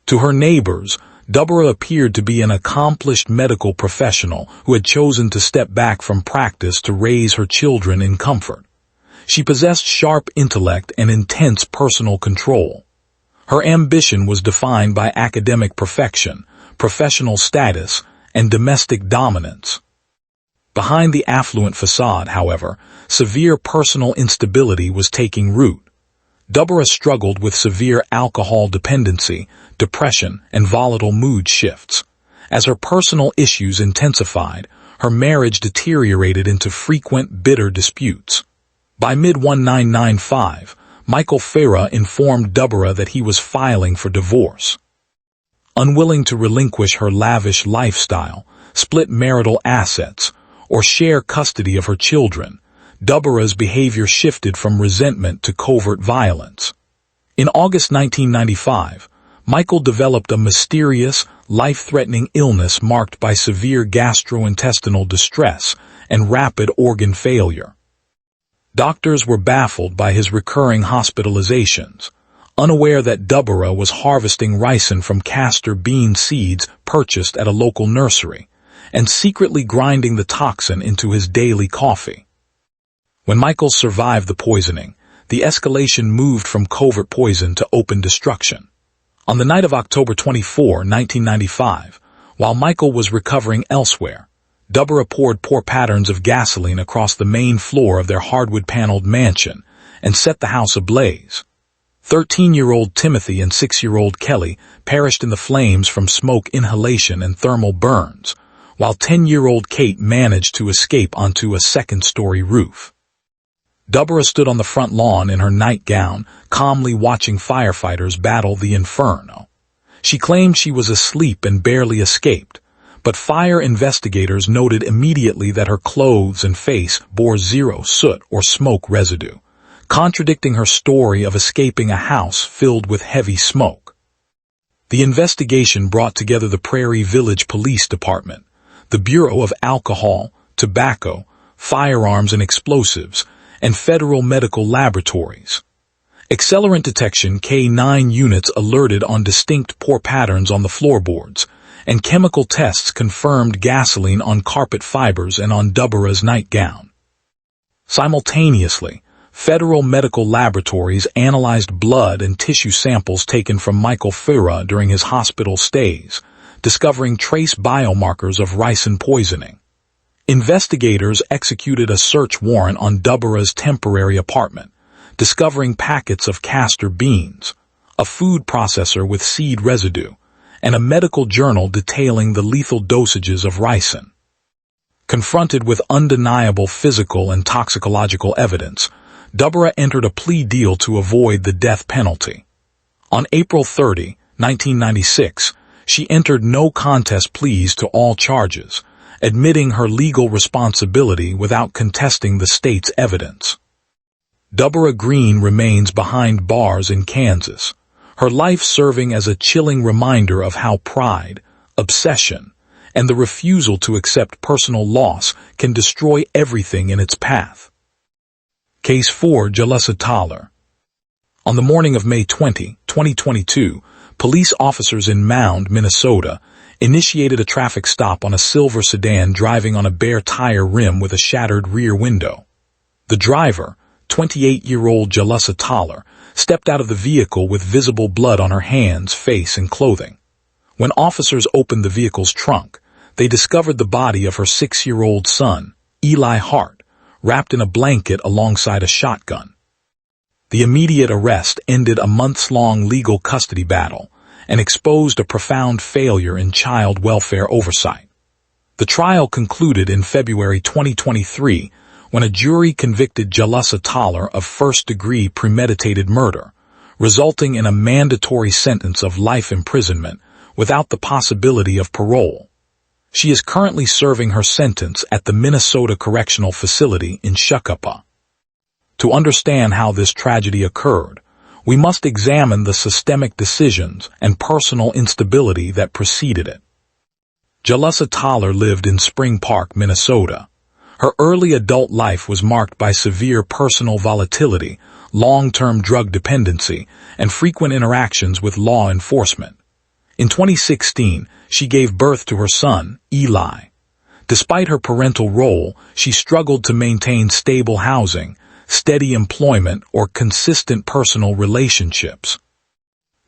To her neighbors, Deborah appeared to be an accomplished medical professional who had chosen to step back from practice to raise her children in comfort. She possessed sharp intellect and intense personal control. Her ambition was defined by academic perfection, professional status, and domestic dominance. Behind the affluent facade, however, severe personal instability was taking root. Deborah struggled with severe alcohol dependency, depression, and volatile mood shifts. As her personal issues intensified, her marriage deteriorated into frequent, bitter disputes. By mid-1995, Michael Fura informed Deborah that he was filing for divorce. Unwilling to relinquish her lavish lifestyle, split marital assets, or share custody of her children, Deborah's behavior shifted from resentment to covert violence. In August 1995, Michael developed a mysterious, life-threatening illness marked by severe gastrointestinal distress and rapid organ failure. Doctors were baffled by his recurring hospitalizations, unaware that Deborah was harvesting ricin from castor bean seeds purchased at a local nursery, and secretly grinding the toxin into his daily coffee. When Michael survived the poisoning, the escalation moved from covert poison to open destruction. On the night of October 24, 1995, while Michael was recovering elsewhere, Deborah poured pour patterns of gasoline across the main floor of their hardwood-paneled mansion and set the house ablaze. 13-year-old Timothy and 6-year-old Kelly perished in the flames from smoke inhalation and thermal burns, while 10-year-old Kate managed to escape onto a second-story roof. Deborah stood on the front lawn in her nightgown, calmly watching firefighters battle the inferno. She claimed she was asleep and barely escaped, but fire investigators noted immediately that her clothes and face bore zero soot or smoke residue, contradicting her story of escaping a house filled with heavy smoke. The investigation brought together the Prairie Village Police Department, the Bureau of Alcohol, Tobacco, Firearms and Explosives, and Federal Medical Laboratories. Accelerant detection K9 units alerted on distinct pour patterns on the floorboards, and chemical tests confirmed gasoline on carpet fibers and on Deborah's nightgown. Simultaneously, federal medical laboratories analyzed blood and tissue samples taken from Michael Fura during his hospital stays, discovering trace biomarkers of ricin poisoning. Investigators executed a search warrant on Deborah's temporary apartment, discovering packets of castor beans, a food processor with seed residue, and a medical journal detailing the lethal dosages of ricin. Confronted with undeniable physical and toxicological evidence, Deborah entered a plea deal to avoid the death penalty. On April 30, 1996, she entered no contest pleas to all charges, admitting her legal responsibility without contesting the state's evidence. Deborah Green remains behind bars in Kansas, her life serving as a chilling reminder of how pride, obsession, and the refusal to accept personal loss can destroy everything in its path. Case 4, Jalissa Thaler. On the morning of May 20, 2022, police officers in Mound, Minnesota, initiated a traffic stop on a silver sedan driving on a bare tire rim with a shattered rear window. The driver, 28-year-old Jalissa Thaler, stepped out of the vehicle with visible blood on her hands, face, and clothing. When officers opened the vehicle's trunk, they discovered the body of her 6-year-old son, Eli Hart, wrapped in a blanket alongside a shotgun. The immediate arrest ended a months-long legal custody battle and exposed a profound failure in child welfare oversight. The trial concluded in February 2023 when a jury convicted Jalissa Thaler of first-degree premeditated murder, resulting in a mandatory sentence of life imprisonment without the possibility of parole. She is currently serving her sentence at the Minnesota Correctional Facility in Sueppel. To understand how this tragedy occurred, we must examine the systemic decisions and personal instability that preceded it. Jalissa Thaler lived in Spring Park, Minnesota. Her early adult life was marked by severe personal volatility, long-term drug dependency, and frequent interactions with law enforcement. In 2016, she gave birth to her son, Eli. Despite her parental role, she struggled to maintain stable housing, steady employment, or consistent personal relationships.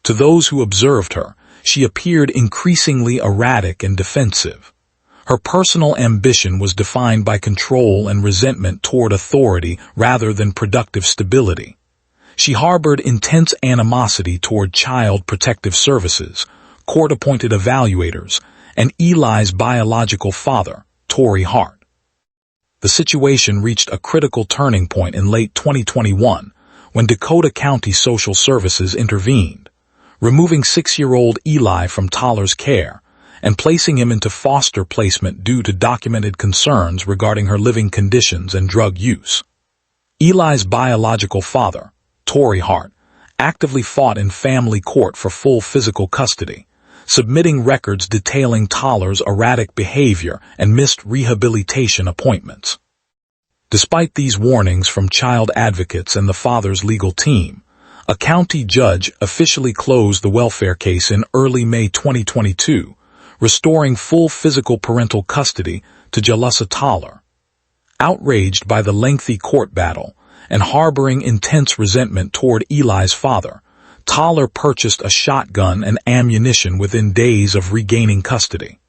To those who observed her, she appeared increasingly erratic and defensive. Her personal ambition was defined by control and resentment toward authority rather than productive stability. She harbored intense animosity toward Child Protective Services, court-appointed evaluators, and Eli's biological father, Torrey Hart. The situation reached a critical turning point in late 2021 when Dakota County Social Services intervened, removing 6-year-old Eli from Thaler's care and placing him into foster placement due to documented concerns regarding her living conditions and drug use. Eli's biological father, Torrey Hart, actively fought in family court for full physical custody, submitting records detailing Thaler's erratic behavior and missed rehabilitation appointments. Despite these warnings from child advocates and the father's legal team, a county judge officially closed the welfare case in early May 2022, restoring full physical parental custody to Jalissa Thaler. Outraged by the lengthy court battle and harboring intense resentment toward Eli's father, Thaler purchased a shotgun and ammunition within days of regaining custody.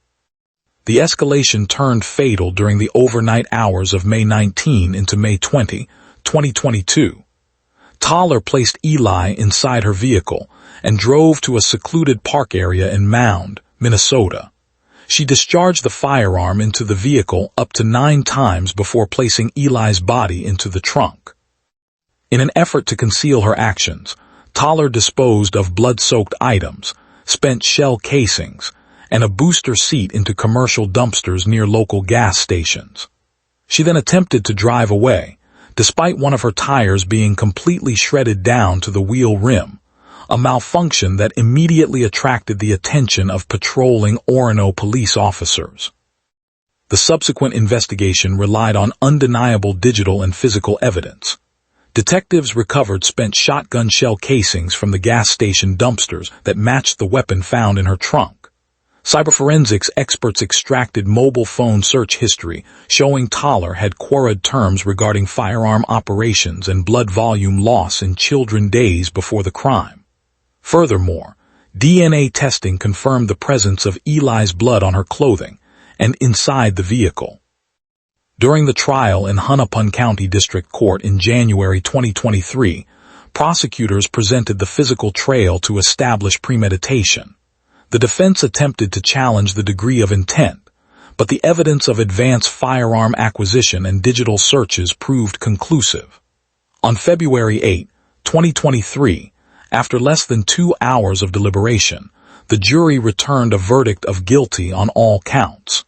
The escalation turned fatal during the overnight hours of May 19 into May 20, 2022. Thaler placed Eli inside her vehicle and drove to a secluded park area in Mound, Minnesota. She discharged the firearm into the vehicle up to 9 times before placing Eli's body into the trunk. In an effort to conceal her actions, Thaler disposed of blood-soaked items, spent shell casings, and a booster seat into commercial dumpsters near local gas stations. She then attempted to drive away, despite one of her tires being completely shredded down to the wheel rim, a malfunction that immediately attracted the attention of patrolling Orono police officers. The subsequent investigation relied on undeniable digital and physical evidence. Detectives recovered spent shotgun shell casings from the gas station dumpsters that matched the weapon found in her trunk. Cyberforensics experts extracted mobile phone search history, showing Toller had queried terms regarding firearm operations and blood volume loss in children days before the crime. Furthermore, DNA testing confirmed the presence of Eli's blood on her clothing and inside the vehicle. During the trial in Huntsman County District Court in January 2023, prosecutors presented the physical trail to establish premeditation. The defense attempted to challenge the degree of intent, but the evidence of advanced firearm acquisition and digital searches proved conclusive. On February 8, 2023, after less than 2 hours of deliberation, the jury returned a verdict of guilty on all counts.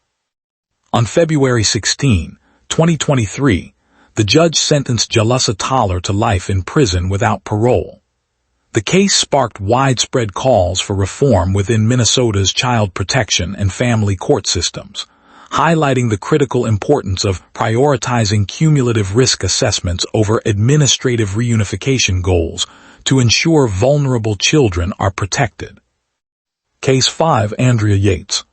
On February 16, 2023, the judge sentenced Jalissa Toller to life in prison without parole. The case sparked widespread calls for reform within Minnesota's child protection and family court systems, highlighting the critical importance of prioritizing cumulative risk assessments over administrative reunification goals to ensure vulnerable children are protected. Case 5. Andrea Yates.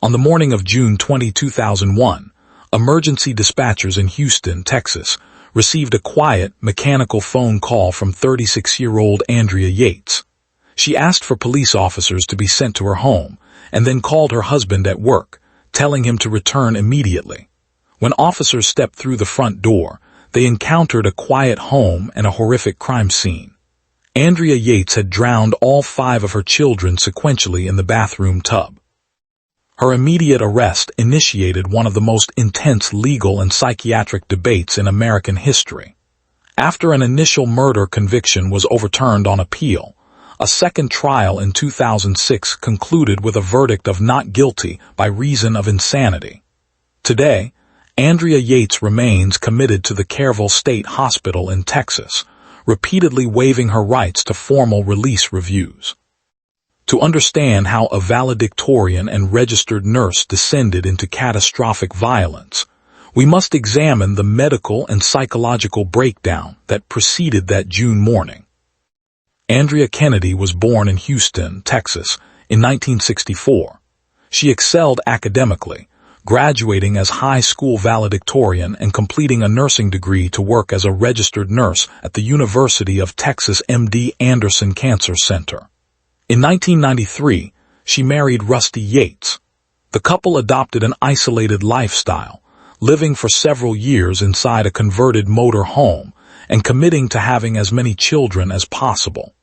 On the morning of June 20, 2001, emergency dispatchers in Houston, Texas, received a quiet, mechanical phone call from 36-year-old Andrea Yates. She asked for police officers to be sent to her home, and then called her husband at work, telling him to return immediately. When officers stepped through the front door, they encountered a quiet home and a horrific crime scene. Andrea Yates had drowned all 5 of her children sequentially in the bathroom tub. Her immediate arrest initiated one of the most intense legal and psychiatric debates in American history. After an initial murder conviction was overturned on appeal, a second trial in 2006 concluded with a verdict of not guilty by reason of insanity. Today, Andrea Yates remains committed to the Kerrville State Hospital in Texas, repeatedly waiving her rights to formal release reviews. To understand how a valedictorian and registered nurse descended into catastrophic violence, we must examine the medical and psychological breakdown that preceded that June morning. Andrea Kennedy was born in Houston, Texas, in 1964. She excelled academically, graduating as high school valedictorian and completing a nursing degree to work as a registered nurse at the University of Texas MD Anderson Cancer Center. In 1993, she married Rusty Yates. The couple adopted an isolated lifestyle, living for several years inside a converted motor home and committing to having as many children as possible.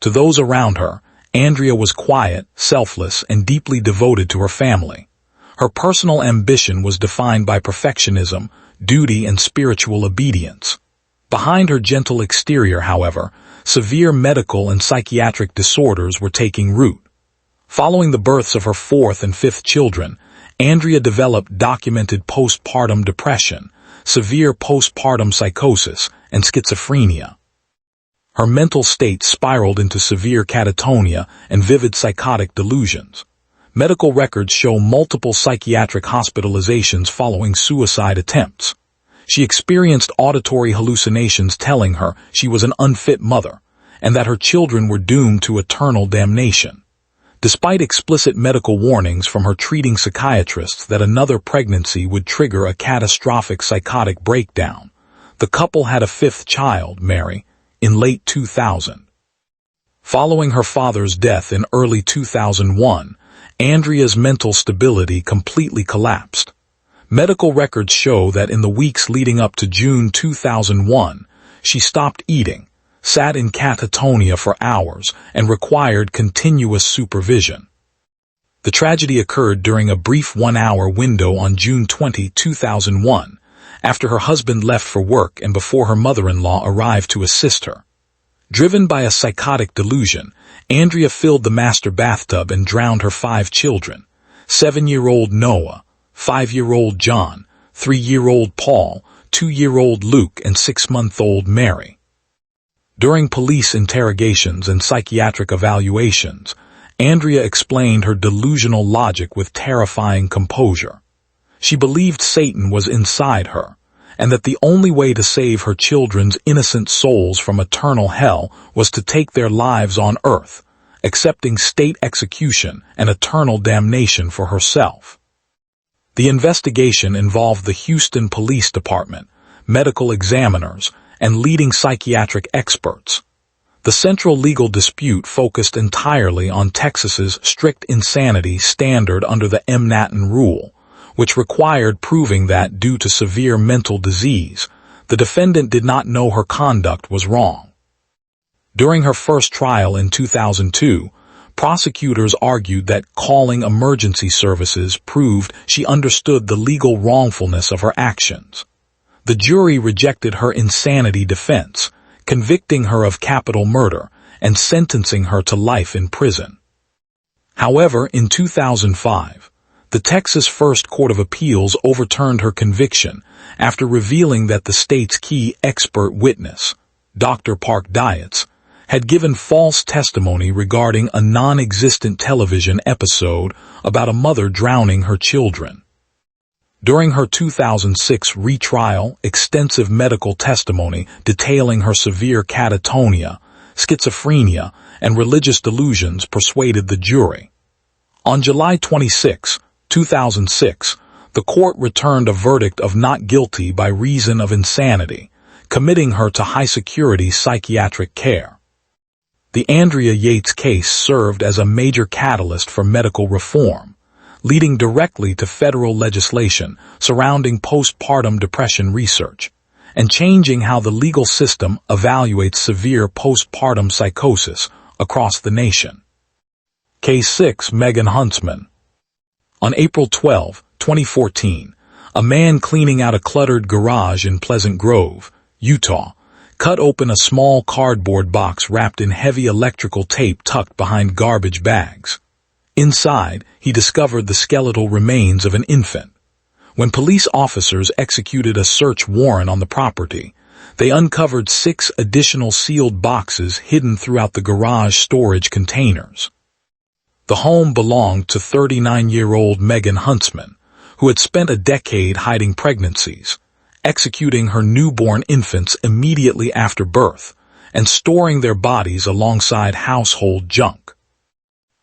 To those around her, Andrea was quiet, selfless, and deeply devoted to her family. Her personal ambition was defined by perfectionism, duty, and spiritual obedience. Behind her gentle exterior, however, severe medical and psychiatric disorders were taking root. Following the births of her 4th and 5th children, Andrea developed documented postpartum depression, severe postpartum psychosis, and schizophrenia. Her mental state spiraled into severe catatonia and vivid psychotic delusions. Medical records show multiple psychiatric hospitalizations following suicide attempts. She experienced auditory hallucinations telling her she was an unfit mother, and that her children were doomed to eternal damnation. Despite explicit medical warnings from her treating psychiatrists that another pregnancy would trigger a catastrophic psychotic breakdown, the couple had a 5th child, Mary, in late 2000. Following her father's death in early 2001, Andrea's mental stability completely collapsed. Medical records show that in the weeks leading up to June 2001, she stopped eating, sat in catatonia for hours, and required continuous supervision. The tragedy occurred during a brief 1-hour window on June 20, 2001, after her husband left for work and before her mother-in-law arrived to assist her. Driven by a psychotic delusion, Andrea filled the master bathtub and drowned her 5 children, 7-year-old Noah, 5-year-old John, 3-year-old Paul, 2-year-old Luke, and 6-month-old Mary. During police interrogations and psychiatric evaluations, Andrea explained her delusional logic with terrifying composure. She believed Satan was inside her, and that the only way to save her children's innocent souls from eternal hell was to take their lives on earth, accepting state execution and eternal damnation for herself. The investigation involved the Houston Police Department, medical examiners, and leading psychiatric experts. The central legal dispute focused entirely on Texas's strict insanity standard under the Manhattan Rule, which required proving that, due to severe mental disease, the defendant did not know her conduct was wrong. During her first trial in 2002, prosecutors argued that calling emergency services proved she understood the legal wrongfulness of her actions. The jury rejected her insanity defense, convicting her of capital murder and sentencing her to life in prison. However, in 2005, the Texas First Court of Appeals overturned her conviction after revealing that the state's key expert witness, Dr. Park Dietz, had given false testimony regarding a non-existent television episode about a mother drowning her children. During her 2006 retrial, extensive medical testimony detailing her severe catatonia, schizophrenia, and religious delusions persuaded the jury. On July 26, 2006, the court returned a verdict of not guilty by reason of insanity, committing her to high-security psychiatric care. The Andrea Yates case served as a major catalyst for medical reform, leading directly to federal legislation surrounding postpartum depression research, and changing how the legal system evaluates severe postpartum psychosis across the nation. Case 6. Megan Huntsman. On April 12, 2014, a man cleaning out a cluttered garage in Pleasant Grove, Utah, cut open a small cardboard box wrapped in heavy electrical tape tucked behind garbage bags. Inside, he discovered the skeletal remains of an infant. When police officers executed a search warrant on the property, they uncovered 6 additional sealed boxes hidden throughout the garage storage containers. The home belonged to 39-year-old Megan Huntsman, who had spent a decade hiding pregnancies, executing her newborn infants immediately after birth, and storing their bodies alongside household junk.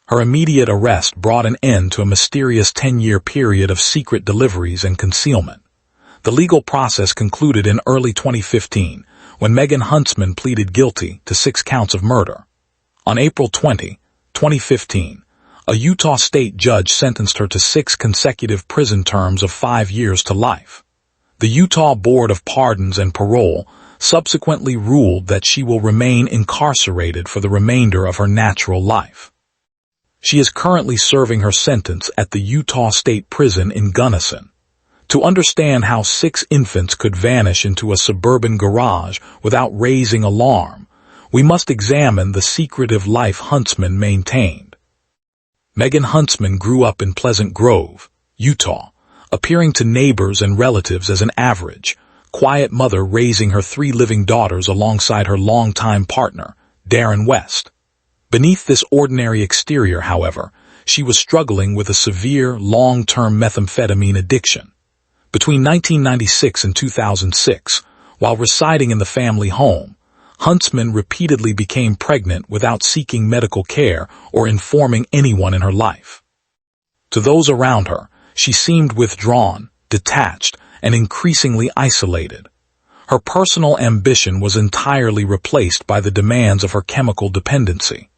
Her immediate arrest brought an end to a mysterious 10-year period of secret deliveries and concealment. The legal process concluded in early 2015, when Megan Huntsman pleaded guilty to 6 counts of murder. On April 20, 2015, a Utah state judge sentenced her to 6 consecutive prison terms of 5 years to life. The Utah Board of Pardons and Parole subsequently ruled that she will remain incarcerated for the remainder of her natural life. She is currently serving her sentence at the Utah State Prison in Gunnison. To understand how 6 infants could vanish into a suburban garage without raising alarm, we must examine the secretive life Huntsman maintained. Megan Huntsman grew up in Pleasant Grove, Utah, appearing to neighbors and relatives as an average, quiet mother raising her 3 living daughters alongside her longtime partner, Darren West. Beneath this ordinary exterior, however, she was struggling with a severe, long-term methamphetamine addiction. Between 1996 and 2006, while residing in the family home, Huntsman repeatedly became pregnant without seeking medical care or informing anyone in her life. To those around her, she seemed withdrawn, detached, and increasingly isolated. Her personal ambition was entirely replaced by the demands of her chemical dependency.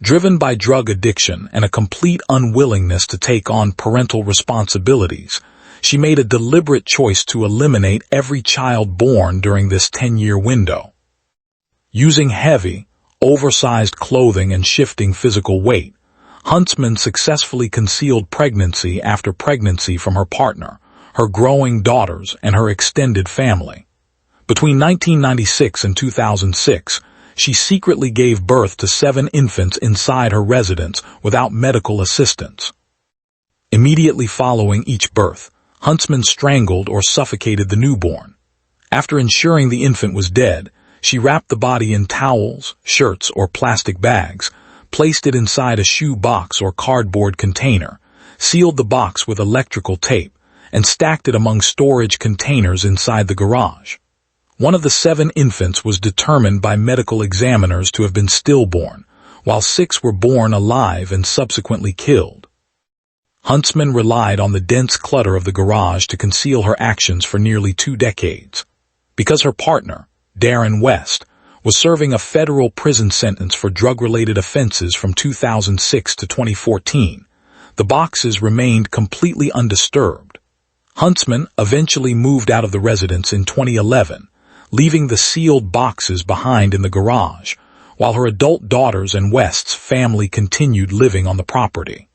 Driven by drug addiction and a complete unwillingness to take on parental responsibilities, she made a deliberate choice to eliminate every child born during this 10-year window. Using heavy, oversized clothing and shifting physical weight, Huntsman successfully concealed pregnancy after pregnancy from her partner, her growing daughters, and her extended family. Between 1996 and 2006, she secretly gave birth to 7 infants inside her residence without medical assistance. Immediately following each birth, Huntsman strangled or suffocated the newborn. After ensuring the infant was dead, she wrapped the body in towels, shirts, or plastic bags, placed it inside a shoe box or cardboard container, sealed the box with electrical tape, and stacked it among storage containers inside the garage. One of the 7 infants was determined by medical examiners to have been stillborn, while 6 were born alive and subsequently killed. Huntsman relied on the dense clutter of the garage to conceal her actions for nearly 2 decades. Because her partner, Darren West, was serving a federal prison sentence for drug-related offenses from 2006 to 2014, the boxes remained completely undisturbed. Huntsman eventually moved out of the residence in 2011, leaving the sealed boxes behind in the garage, while her adult daughters and West's family continued living on the property.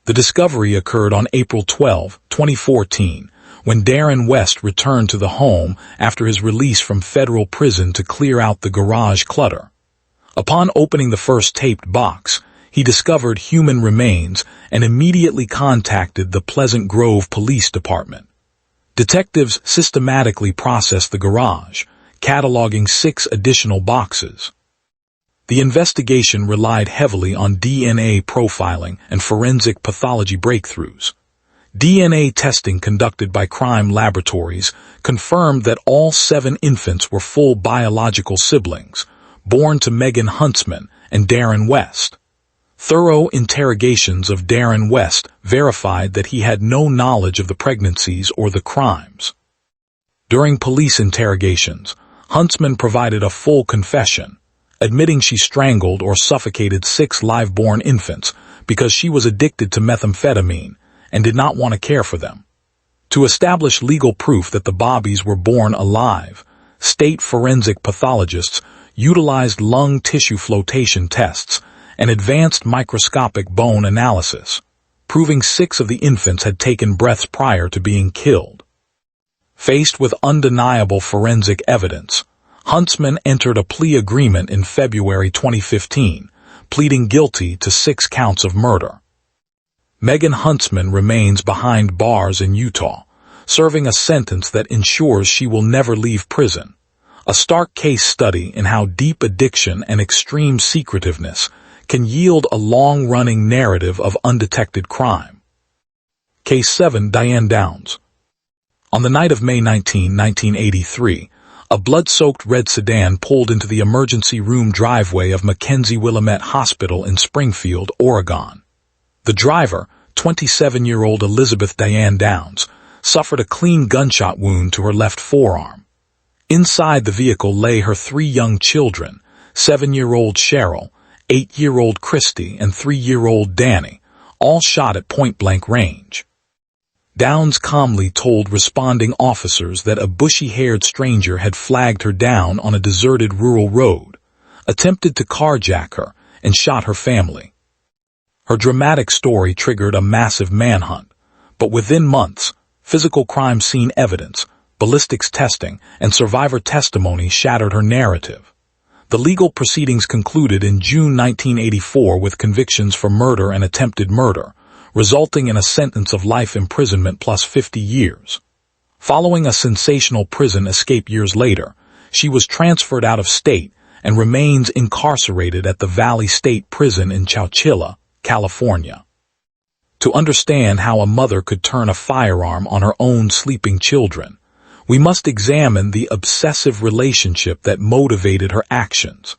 The discovery occurred on April 12, 2014, when Darren West returned to the home after his release from federal prison to clear out the garage clutter. Upon opening the first taped box, he discovered human remains and immediately contacted the Pleasant Grove Police Department. Detectives systematically processed the garage, cataloging 6 additional boxes. The investigation relied heavily on DNA profiling and forensic pathology breakthroughs. DNA testing conducted by crime laboratories confirmed that all 7 infants were full biological siblings, born to Megan Huntsman and Darren West. Thorough interrogations of Darren West verified that he had no knowledge of the pregnancies or the crimes. During police interrogations, Huntsman provided a full confession, admitting she strangled or suffocated 6 live-born infants because she was addicted to methamphetamine and did not want to care for them. To establish legal proof that the Bobbies were born alive, state forensic pathologists utilized lung tissue flotation tests and advanced microscopic bone analysis, proving 6 of the infants had taken breaths prior to being killed. Faced with undeniable forensic evidence, Huntsman entered a plea agreement in February 2015, pleading guilty to 6 counts of murder. Megan Huntsman remains behind bars in Utah, serving a sentence that ensures she will never leave prison, a stark case study in how deep addiction and extreme secretiveness can yield a long-running narrative of undetected crime. Case 7, Diane Downs. On the night of May 19, 1983, a blood-soaked red sedan pulled into the emergency room driveway of Mackenzie Willamette Hospital in Springfield, Oregon. The driver, 27-year-old Elizabeth Diane Downs, suffered a clean gunshot wound to her left forearm. Inside the vehicle lay her 3 young children, 7-year-old Cheryl, 8-year-old Christy, and 3-year-old Danny, all shot at point-blank range. Downs calmly told responding officers that a bushy-haired stranger had flagged her down on a deserted rural road, attempted to carjack her, and shot her family. Her dramatic story triggered a massive manhunt, but within months, physical crime scene evidence, ballistics testing, and survivor testimony shattered her narrative. The legal proceedings concluded in June 1984 with convictions for murder and attempted murder, resulting in a sentence of life imprisonment plus 50 years. Following a sensational prison escape years later, she was transferred out of state and remains incarcerated at the Valley State Prison in Chowchilla, California. To understand how a mother could turn a firearm on her own sleeping children, we must examine the obsessive relationship that motivated her actions.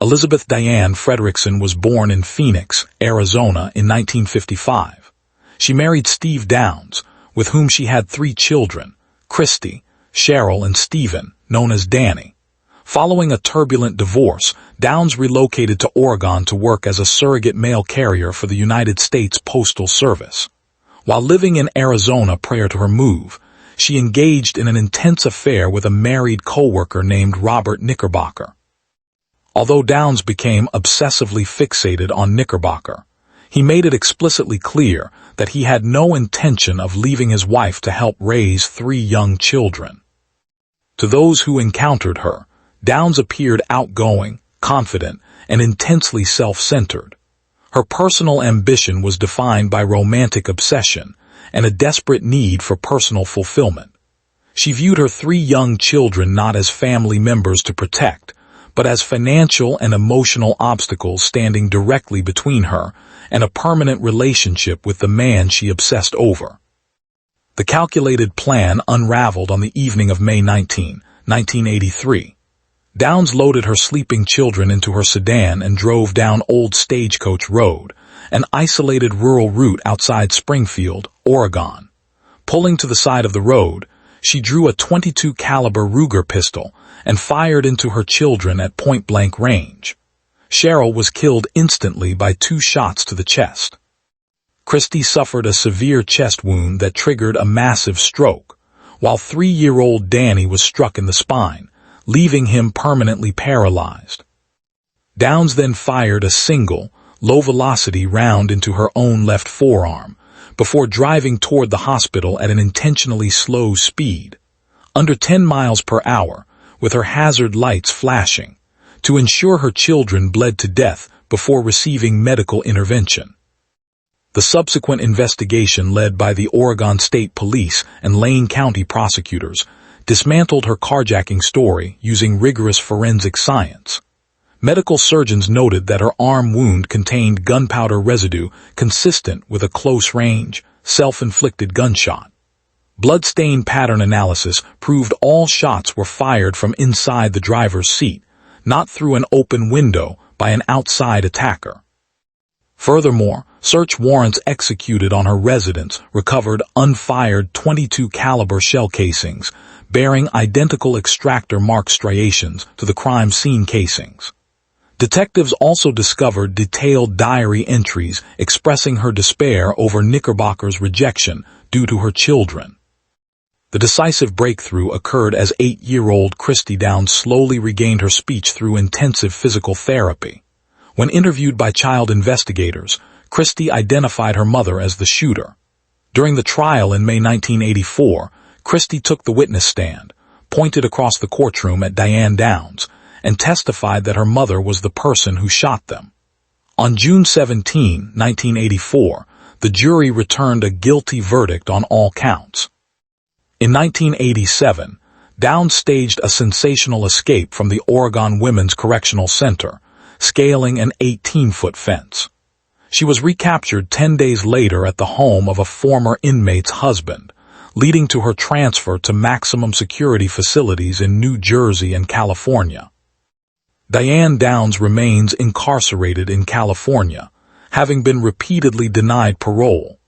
Elizabeth Diane Frederickson was born in Phoenix, Arizona in 1955. She married Steve Downs, with whom she had 3 children, Christy, Cheryl, and Stephen, known as Danny. Following a turbulent divorce, Downs relocated to Oregon to work as a surrogate mail carrier for the United States Postal Service. While living in Arizona prior to her move, she engaged in an intense affair with a married co-worker named Robert Knickerbocker. Although Downs became obsessively fixated on Knickerbocker, he made it explicitly clear that he had no intention of leaving his wife to help raise 3 young children. To those who encountered her, Downs appeared outgoing, confident, and intensely self-centered. Her personal ambition was defined by romantic obsession and a desperate need for personal fulfillment. She viewed her 3 young children not as family members to protect, but as financial and emotional obstacles standing directly between her and a permanent relationship with the man she obsessed over. The calculated plan unraveled on the evening of May 19, 1983. Downs loaded her sleeping children into her sedan and drove down Old Stagecoach Road, an isolated rural route outside Springfield, Oregon. Pulling to the side of the road, she drew a .22 caliber Ruger pistol and fired into her children at point-blank range. Cheryl was killed instantly by 2 shots to the chest. Christy suffered a severe chest wound that triggered a massive stroke, while 3-year-old Danny was struck in the spine, leaving him permanently paralyzed. Downs then fired a single, low-velocity round into her own left forearm, before driving toward the hospital at an intentionally slow speed, under 10 miles per hour, with her hazard lights flashing, to ensure her children bled to death before receiving medical intervention. The subsequent investigation led by the Oregon State Police and Lane County prosecutors dismantled her carjacking story using rigorous forensic science. Medical surgeons noted that her arm wound contained gunpowder residue consistent with a close-range, self-inflicted gunshot. Bloodstain pattern analysis proved all shots were fired from inside the driver's seat, not through an open window by an outside attacker. Furthermore, search warrants executed on her residence recovered unfired .22 caliber shell casings bearing identical extractor mark striations to the crime scene casings. Detectives also discovered detailed diary entries expressing her despair over Knickerbocker's rejection due to her children. The decisive breakthrough occurred as 8-year-old Christy Downs slowly regained her speech through intensive physical therapy. When interviewed by child investigators, Christy identified her mother as the shooter. During the trial in May 1984, Christy took the witness stand, pointed across the courtroom at Diane Downs, and testified that her mother was the person who shot them. On June 17, 1984, the jury returned a guilty verdict on all counts. In 1987, Downs staged a sensational escape from the Oregon Women's Correctional Center, scaling an 18-foot fence. She was recaptured 10 days later at the home of a former inmate's husband, leading to her transfer to maximum security facilities in New Jersey and California. Diane Downs remains incarcerated in California, having been repeatedly denied parole.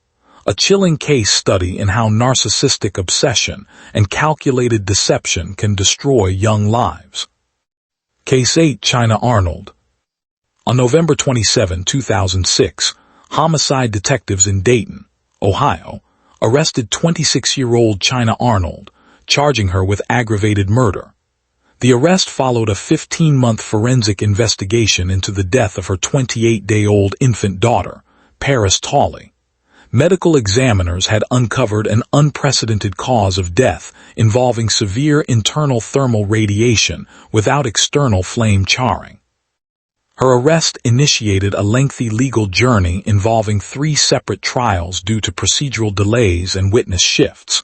A chilling case study in how narcissistic obsession and calculated deception can destroy young lives. Case 8. China Arnold. On November 27, 2006, homicide detectives in Dayton, Ohio, arrested 26-year-old China Arnold, charging her with aggravated murder. The arrest followed a 15-month forensic investigation into the death of her 28-day-old infant daughter, Paris Tawley. Medical examiners had uncovered an unprecedented cause of death involving severe internal thermal radiation without external flame charring. Her arrest initiated a lengthy legal journey involving 3 separate trials due to procedural delays and witness shifts.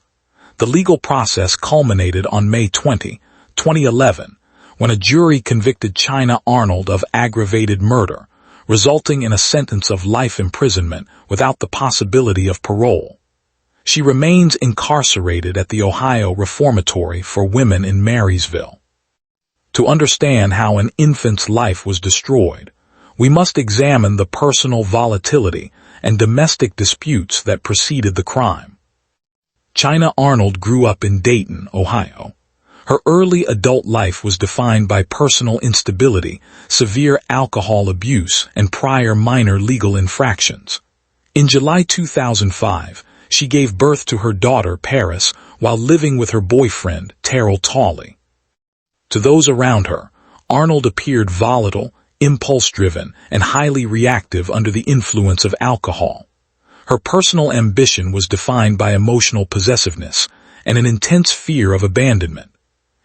The legal process culminated on May 20, 2011, when a jury convicted China Arnold of aggravated murder, resulting in a sentence of life imprisonment without the possibility of parole. She remains incarcerated at the Ohio Reformatory for Women in Marysville. To understand how an infant's life was destroyed, we must examine the personal volatility and domestic disputes that preceded the crime. China Arnold grew up in Dayton, Ohio. Her early adult life was defined by personal instability, severe alcohol abuse, and prior minor legal infractions. In July 2005, she gave birth to her daughter, Paris, while living with her boyfriend, Terrell Tawley. To those around her, Arnold appeared volatile, impulse-driven, and highly reactive under the influence of alcohol. Her personal ambition was defined by emotional possessiveness and an intense fear of abandonment.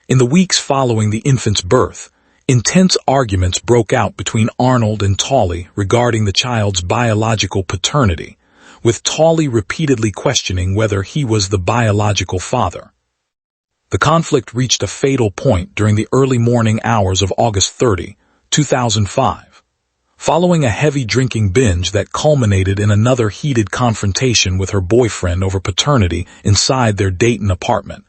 In the weeks following the infant's birth, intense arguments broke out between Arnold and Tawley regarding the child's biological paternity, with Tawley repeatedly questioning whether he was the biological father. The conflict reached a fatal point during the early morning hours of August 30, 2005. Following a heavy drinking binge that culminated in another heated confrontation with her boyfriend over paternity inside their Dayton apartment,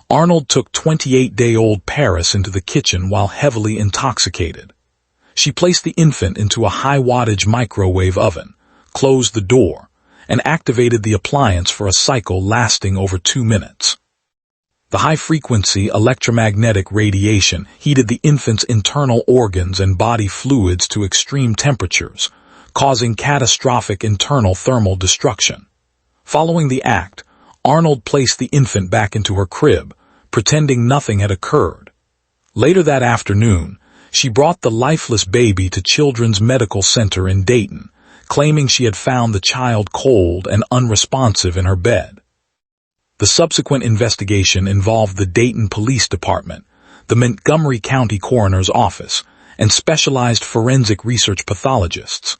Arnold took 28-day-old Paris into the kitchen while heavily intoxicated. She placed the infant into a high-wattage microwave oven, closed the door, and activated the appliance for a cycle lasting over 2 minutes. The high-frequency electromagnetic radiation heated the infant's internal organs and body fluids to extreme temperatures, causing catastrophic internal thermal destruction. Following the act, Arnold placed the infant back into her crib, pretending nothing had occurred. Later that afternoon, she brought the lifeless baby to Children's Medical Center in Dayton, claiming she had found the child cold and unresponsive in her bed. The subsequent investigation involved the Dayton Police Department, the Montgomery County Coroner's Office, and specialized forensic research pathologists.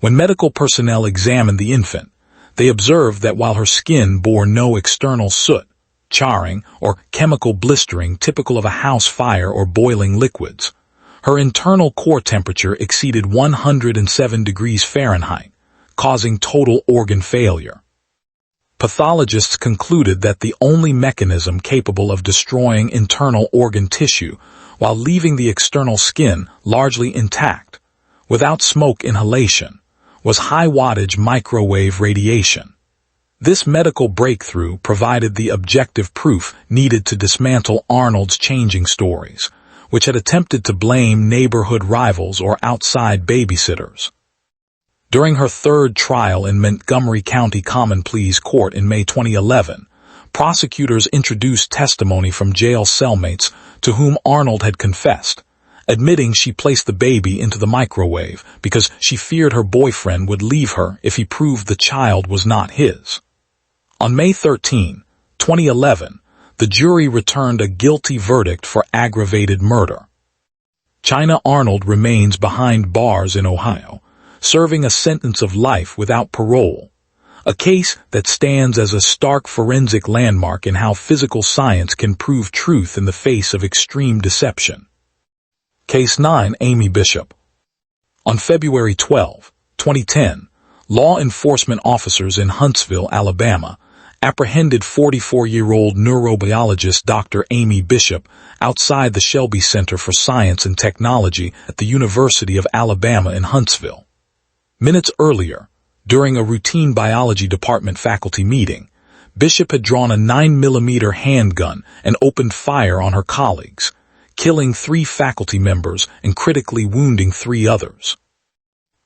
When medical personnel examined the infant, they observed that while her skin bore no external soot, charring, or chemical blistering typical of a house fire or boiling liquids, her internal core temperature exceeded 107 degrees Fahrenheit, causing total organ failure. Pathologists concluded that the only mechanism capable of destroying internal organ tissue while leaving the external skin largely intact, without smoke inhalation, was high-wattage microwave radiation. This medical breakthrough provided the objective proof needed to dismantle Arnold's changing stories, which had attempted to blame neighborhood rivals or outside babysitters. During her third trial in Montgomery County Common Pleas Court in May 2011, prosecutors introduced testimony from jail cellmates to whom Arnold had confessed, admitting she placed the baby into the microwave because she feared her boyfriend would leave her if he proved the child was not his. On May 13, 2011, the jury returned a guilty verdict for aggravated murder. China Arnold remains behind bars in Ohio, serving a sentence of life without parole, a case that stands as a stark forensic landmark in how physical science can prove truth in the face of extreme deception. Case 9, Amy Bishop. On February 12, 2010, law enforcement officers in Huntsville, Alabama, apprehended 44-year-old neurobiologist Dr. Amy Bishop outside the Shelby Center for Science and Technology at the University of Alabama in Huntsville. Minutes earlier, during a routine biology department faculty meeting, Bishop had drawn a 9mm handgun and opened fire on her colleagues, killing 3 faculty members and critically wounding 3 others.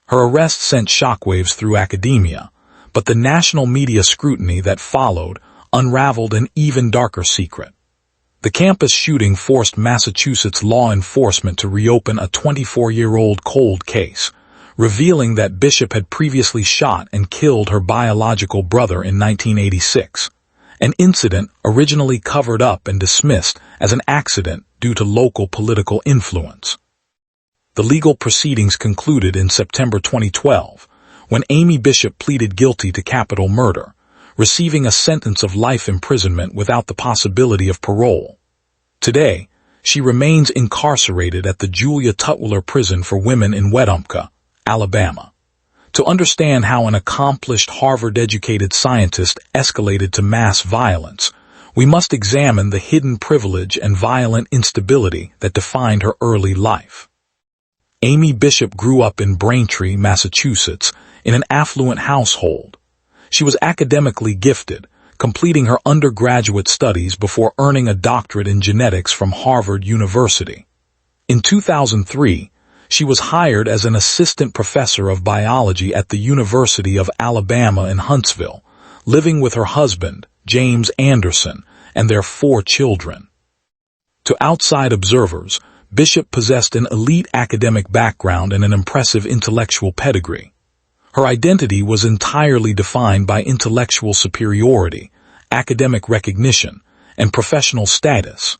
Her arrest sent shockwaves through academia, but the national media scrutiny that followed unraveled an even darker secret. The campus shooting forced Massachusetts law enforcement to reopen a 24-year-old cold case, revealing that Bishop had previously shot and killed her biological brother in 1986, an incident originally covered up and dismissed as an accident due to local political influence. The legal proceedings concluded in September 2012, when Amy Bishop pleaded guilty to capital murder, receiving a sentence of life imprisonment without the possibility of parole. Today, she remains incarcerated at the Julia Tutwiler Prison for Women in Wetumpka, Alabama. To understand how an accomplished Harvard-educated scientist escalated to mass violence, we must examine the hidden privilege and violent instability that defined her early life. Amy Bishop grew up in Braintree, Massachusetts, in an affluent household. She was academically gifted, completing her undergraduate studies before earning a doctorate in genetics from Harvard University. In 2003, she was hired as an assistant professor of biology at the University of Alabama in Huntsville, living with her husband, James Anderson, and their 4 children. To outside observers, Bishop possessed an elite academic background and an impressive intellectual pedigree. Her identity was entirely defined by intellectual superiority, academic recognition, and professional status.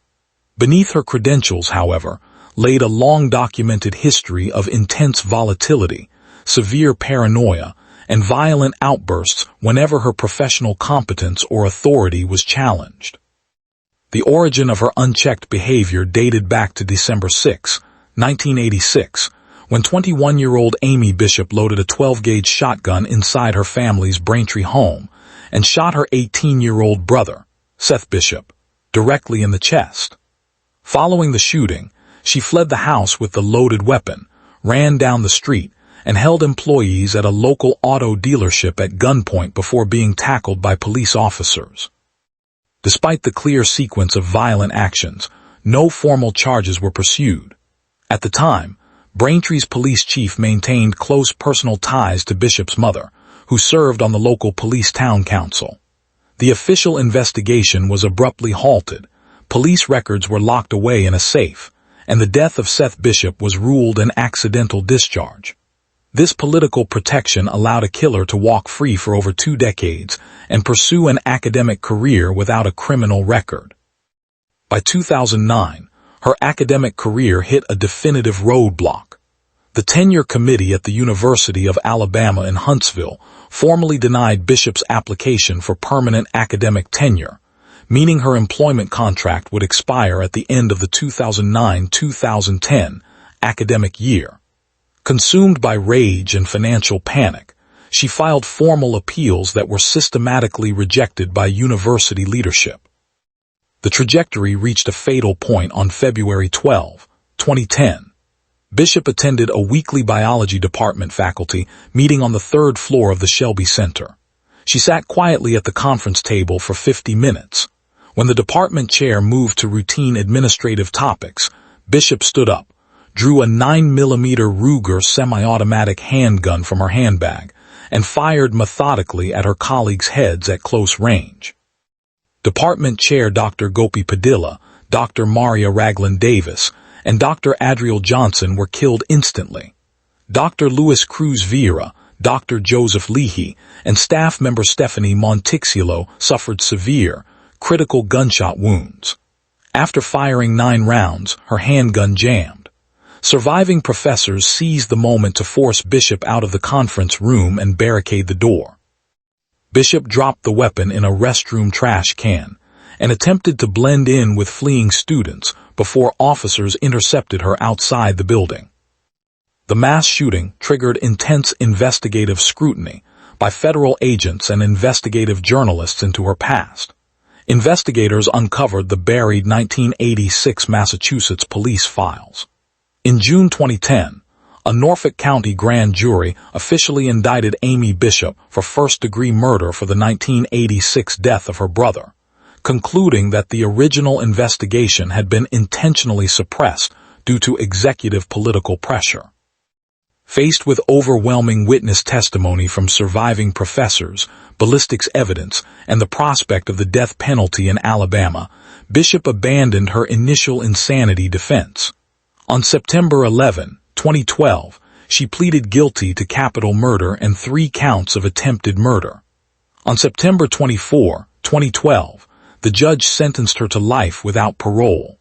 Beneath her credentials, however, laid a long-documented history of intense volatility, severe paranoia, and violent outbursts whenever her professional competence or authority was challenged. The origin of her unchecked behavior dated back to December 6, 1986, when 21-year-old Amy Bishop loaded a 12-gauge shotgun inside her family's Braintree home and shot her 18-year-old brother, Seth Bishop, directly in the chest. Following the shooting, she fled the house with the loaded weapon, ran down the street, and held employees at a local auto dealership at gunpoint before being tackled by police officers. Despite the clear sequence of violent actions, no formal charges were pursued. At the time, Braintree's police chief maintained close personal ties to Bishop's mother, who served on the local police town council. The official investigation was abruptly halted, police records were locked away in a safe, and the death of Seth Bishop was ruled an accidental discharge. This political protection allowed a killer to walk free for over 2 decades and pursue an academic career without a criminal record. By 2009, her academic career hit a definitive roadblock. The tenure committee at the University of Alabama in Huntsville formally denied Bishop's application for permanent academic tenure, meaning her employment contract would expire at the end of the 2009-2010 academic year. Consumed by rage and financial panic, she filed formal appeals that were systematically rejected by university leadership. The trajectory reached a fatal point on February 12, 2010. Bishop attended a weekly biology department faculty meeting on the 3rd floor of the Shelby Center. She sat quietly at the conference table for 50 minutes. When the department chair moved to routine administrative topics, Bishop stood up, drew a 9mm Ruger semi-automatic handgun from her handbag, and fired methodically at her colleagues' heads at close range. Department Chair Dr. Gopi Padilla, Dr. Maria Ragland Davis, and Dr. Adriel Johnson were killed instantly. Dr. Louis Cruz Vieira, Dr. Joseph Leahy, and staff member Stephanie Montixiolo suffered severe, critical gunshot wounds. After firing 9 rounds, her handgun jammed. Surviving professors seized the moment to force Bishop out of the conference room and barricade the door. Bishop dropped the weapon in a restroom trash can and attempted to blend in with fleeing students before officers intercepted her outside the building. The mass shooting triggered intense investigative scrutiny by federal agents and investigative journalists into her past. Investigators uncovered the buried 1986 Massachusetts police files. In June 2010, a Norfolk County grand jury officially indicted Amy Bishop for first-degree murder for the 1986 death of her brother, concluding that the original investigation had been intentionally suppressed due to executive political pressure. Faced with overwhelming witness testimony from surviving professors, ballistics evidence, and the prospect of the death penalty in Alabama, Bishop abandoned her initial insanity defense. On September 11, 2012, she pleaded guilty to capital murder and 3 counts of attempted murder. On September 24, 2012, the judge sentenced her to life without parole.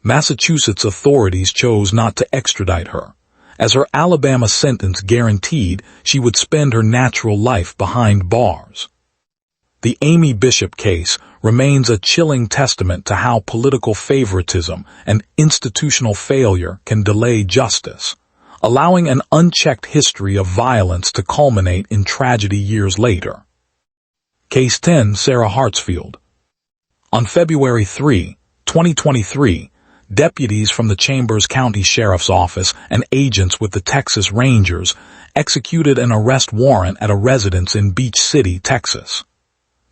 Massachusetts authorities chose not to extradite her, as her Alabama sentence guaranteed she would spend her natural life behind bars. The Amy Bishop case remains a chilling testament to how political favoritism and institutional failure can delay justice, allowing an unchecked history of violence to culminate in tragedy years later. Case 10, Sarah Hartzfield. On February 3, 2023, deputies from the Chambers County Sheriff's Office and agents with the Texas Rangers executed an arrest warrant at a residence in Beach City, Texas.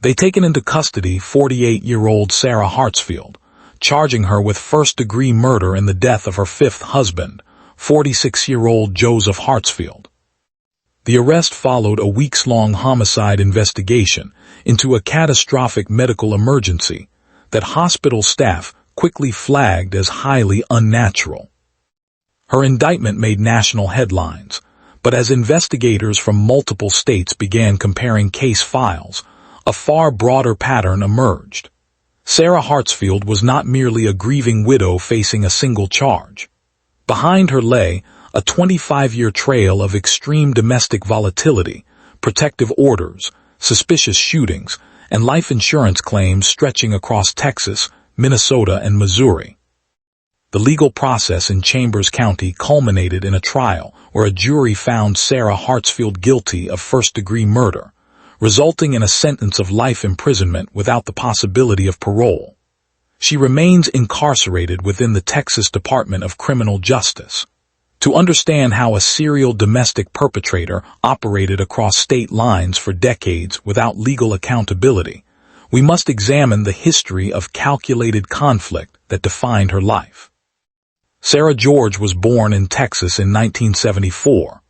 They taken into custody 48-year-old Sarah Hartzfield, charging her with first-degree murder in the death of her 5th husband, 46-year-old Joseph Hartzfield. The arrest followed a weeks-long homicide investigation into a catastrophic medical emergency that hospital staff quickly flagged as highly unnatural. Her indictment made national headlines, but as investigators from multiple states began comparing case files, a far broader pattern emerged. Sarah Hartzfield was not merely a grieving widow facing a single charge. Behind her lay a 25-year trail of extreme domestic volatility, protective orders, suspicious shootings, and life insurance claims stretching across Texas, Minnesota, and Missouri. The legal process in Chambers County culminated in a trial where a jury found Sarah Hartzfield guilty of first-degree murder, resulting in a sentence of life imprisonment without the possibility of parole. She remains incarcerated within the Texas Department of Criminal Justice. To understand how a serial domestic perpetrator operated across state lines for decades without legal accountability, we must examine the history of calculated conflict that defined her life. Sarah George was born in Texas in 1974.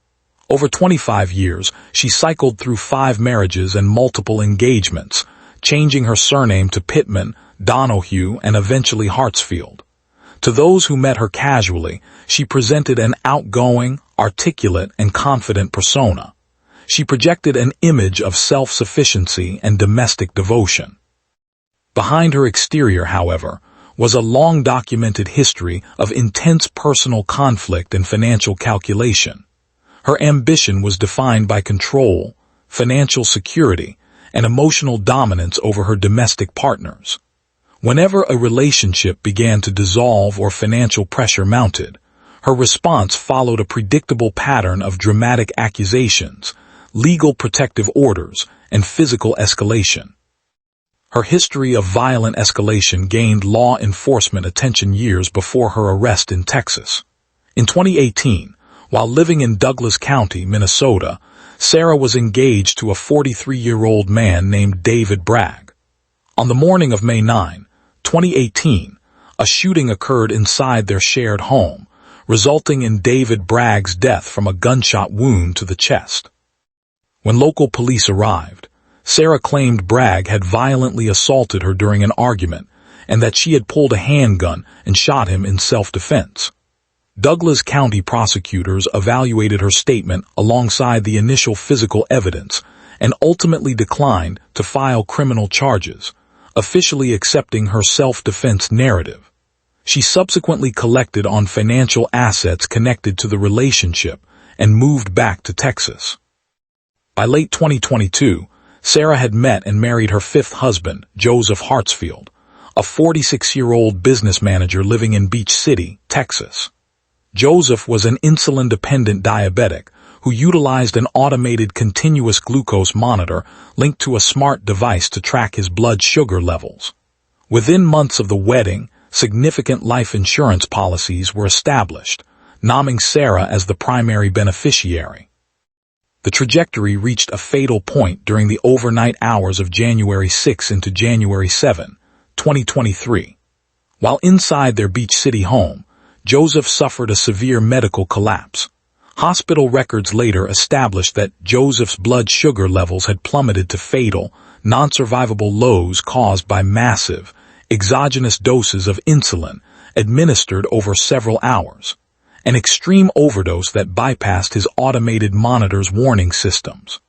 Over 25 years, she cycled through 5 marriages and multiple engagements, changing her surname to Pittman, Donahue, and eventually Hartzfield. To those who met her casually, she presented an outgoing, articulate, and confident persona. She projected an image of self-sufficiency and domestic devotion. Behind her exterior, however, was a long-documented history of intense personal conflict and financial calculation. Her ambition was defined by control, financial security, and emotional dominance over her domestic partners. Whenever a relationship began to dissolve or financial pressure mounted, her response followed a predictable pattern of dramatic accusations, legal protective orders, and physical escalation. Her history of violent escalation gained law enforcement attention years before her arrest in Texas. In 2018, while living in Douglas County, Minnesota, Sarah was engaged to a 43-year-old man named David Bragg. On the morning of May 9, 2018, a shooting occurred inside their shared home, resulting in David Bragg's death from a gunshot wound to the chest. When local police arrived, Sarah claimed Bragg had violently assaulted her during an argument and that she had pulled a handgun and shot him in self-defense. Douglas County prosecutors evaluated her statement alongside the initial physical evidence and ultimately declined to file criminal charges, officially accepting her self-defense narrative. She subsequently collected on financial assets connected to the relationship and moved back to Texas. By late 2022, Sarah had met and married her 5th husband, Joseph Hartzfield, a 46-year-old business manager living in Beach City, Texas. Joseph was an insulin-dependent diabetic who utilized an automated continuous glucose monitor linked to a smart device to track his blood sugar levels. Within months of the wedding, significant life insurance policies were established, naming Sarah as the primary beneficiary. The trajectory reached a fatal point during the overnight hours of January 6 into January 7, 2023. While inside their Beach City home, Joseph suffered a severe medical collapse. Hospital records later established that Joseph's blood sugar levels had plummeted to fatal, non-survivable lows caused by massive, exogenous doses of insulin administered over several hours, an extreme overdose that bypassed his automated monitor's warning systems.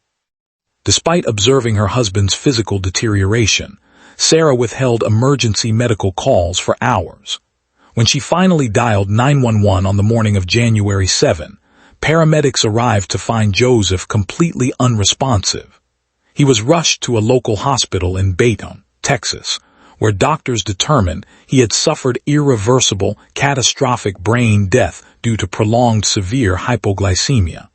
Despite observing her husband's physical deterioration, Sarah withheld emergency medical calls for hours. When she finally dialed 911 on the morning of January 7, paramedics arrived to find Joseph completely unresponsive. He was rushed to a local hospital in Bain, Texas, where doctors determined he had suffered irreversible, catastrophic brain death due to prolonged severe hypoglycemia.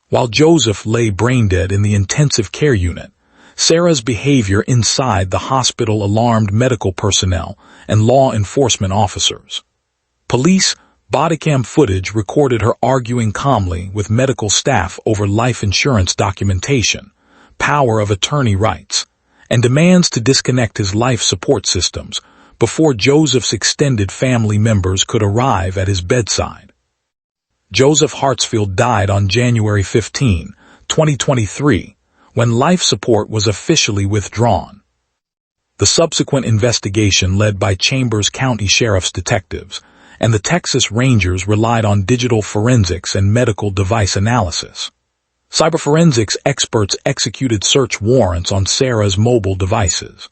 While Joseph lay brain-dead in the intensive care unit, Sarah's behavior inside the hospital alarmed medical personnel and law enforcement officers. Police bodycam footage recorded her arguing calmly with medical staff over life insurance documentation, power of attorney rights, and demands to disconnect his life support systems before Joseph's extended family members could arrive at his bedside. Joseph Hartzfield died on January 15, 2023, when life support was officially withdrawn. The subsequent investigation led by Chambers County Sheriff's detectives and the Texas Rangers relied on digital forensics and medical device analysis. Cyberforensics experts executed search warrants on Sarah's mobile devices,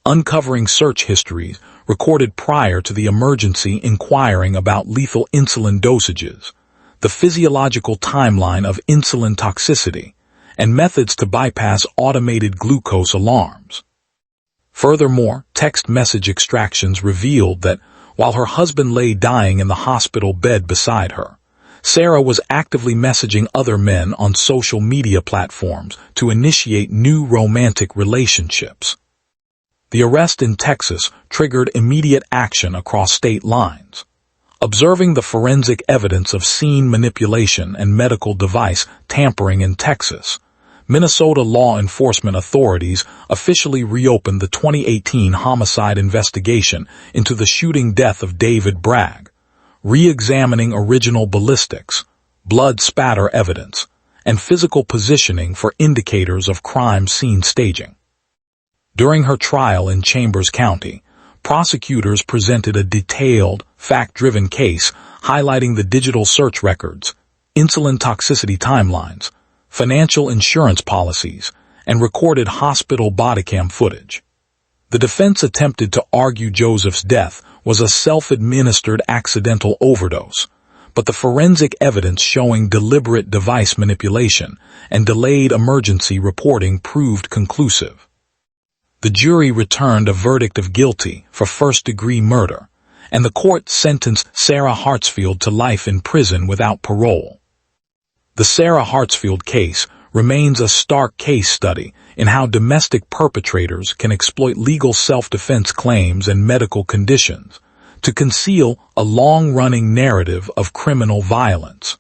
uncovering search histories recorded prior to the emergency inquiring about lethal insulin dosages, the physiological timeline of insulin toxicity, and methods to bypass automated glucose alarms. Furthermore, text message extractions revealed that While her husband lay dying in the hospital bed beside her, Sarah was actively messaging other men on social media platforms to initiate new romantic relationships. The arrest in Texas triggered immediate action across state lines. Observing the forensic evidence of scene manipulation and medical device tampering in Texas, Minnesota law enforcement authorities officially reopened the 2018 homicide investigation into the shooting death of David Bragg, re-examining original ballistics, blood spatter evidence, and physical positioning for indicators of crime scene staging. During her trial in Chambers County, prosecutors presented a detailed, fact-driven case highlighting the digital search records, insulin toxicity timelines, financial insurance policies, and recorded hospital bodycam footage. The defense attempted to argue Joseph's death was a self-administered accidental overdose, but the forensic evidence showing deliberate device manipulation and delayed emergency reporting proved conclusive. The jury returned a verdict of guilty for first-degree murder, and the court sentenced Sarah Hartzfield to life in prison without parole. The Sarah Hartzfield case remains a stark case study in how domestic perpetrators can exploit legal self-defense claims and medical conditions to conceal a long-running narrative of criminal violence.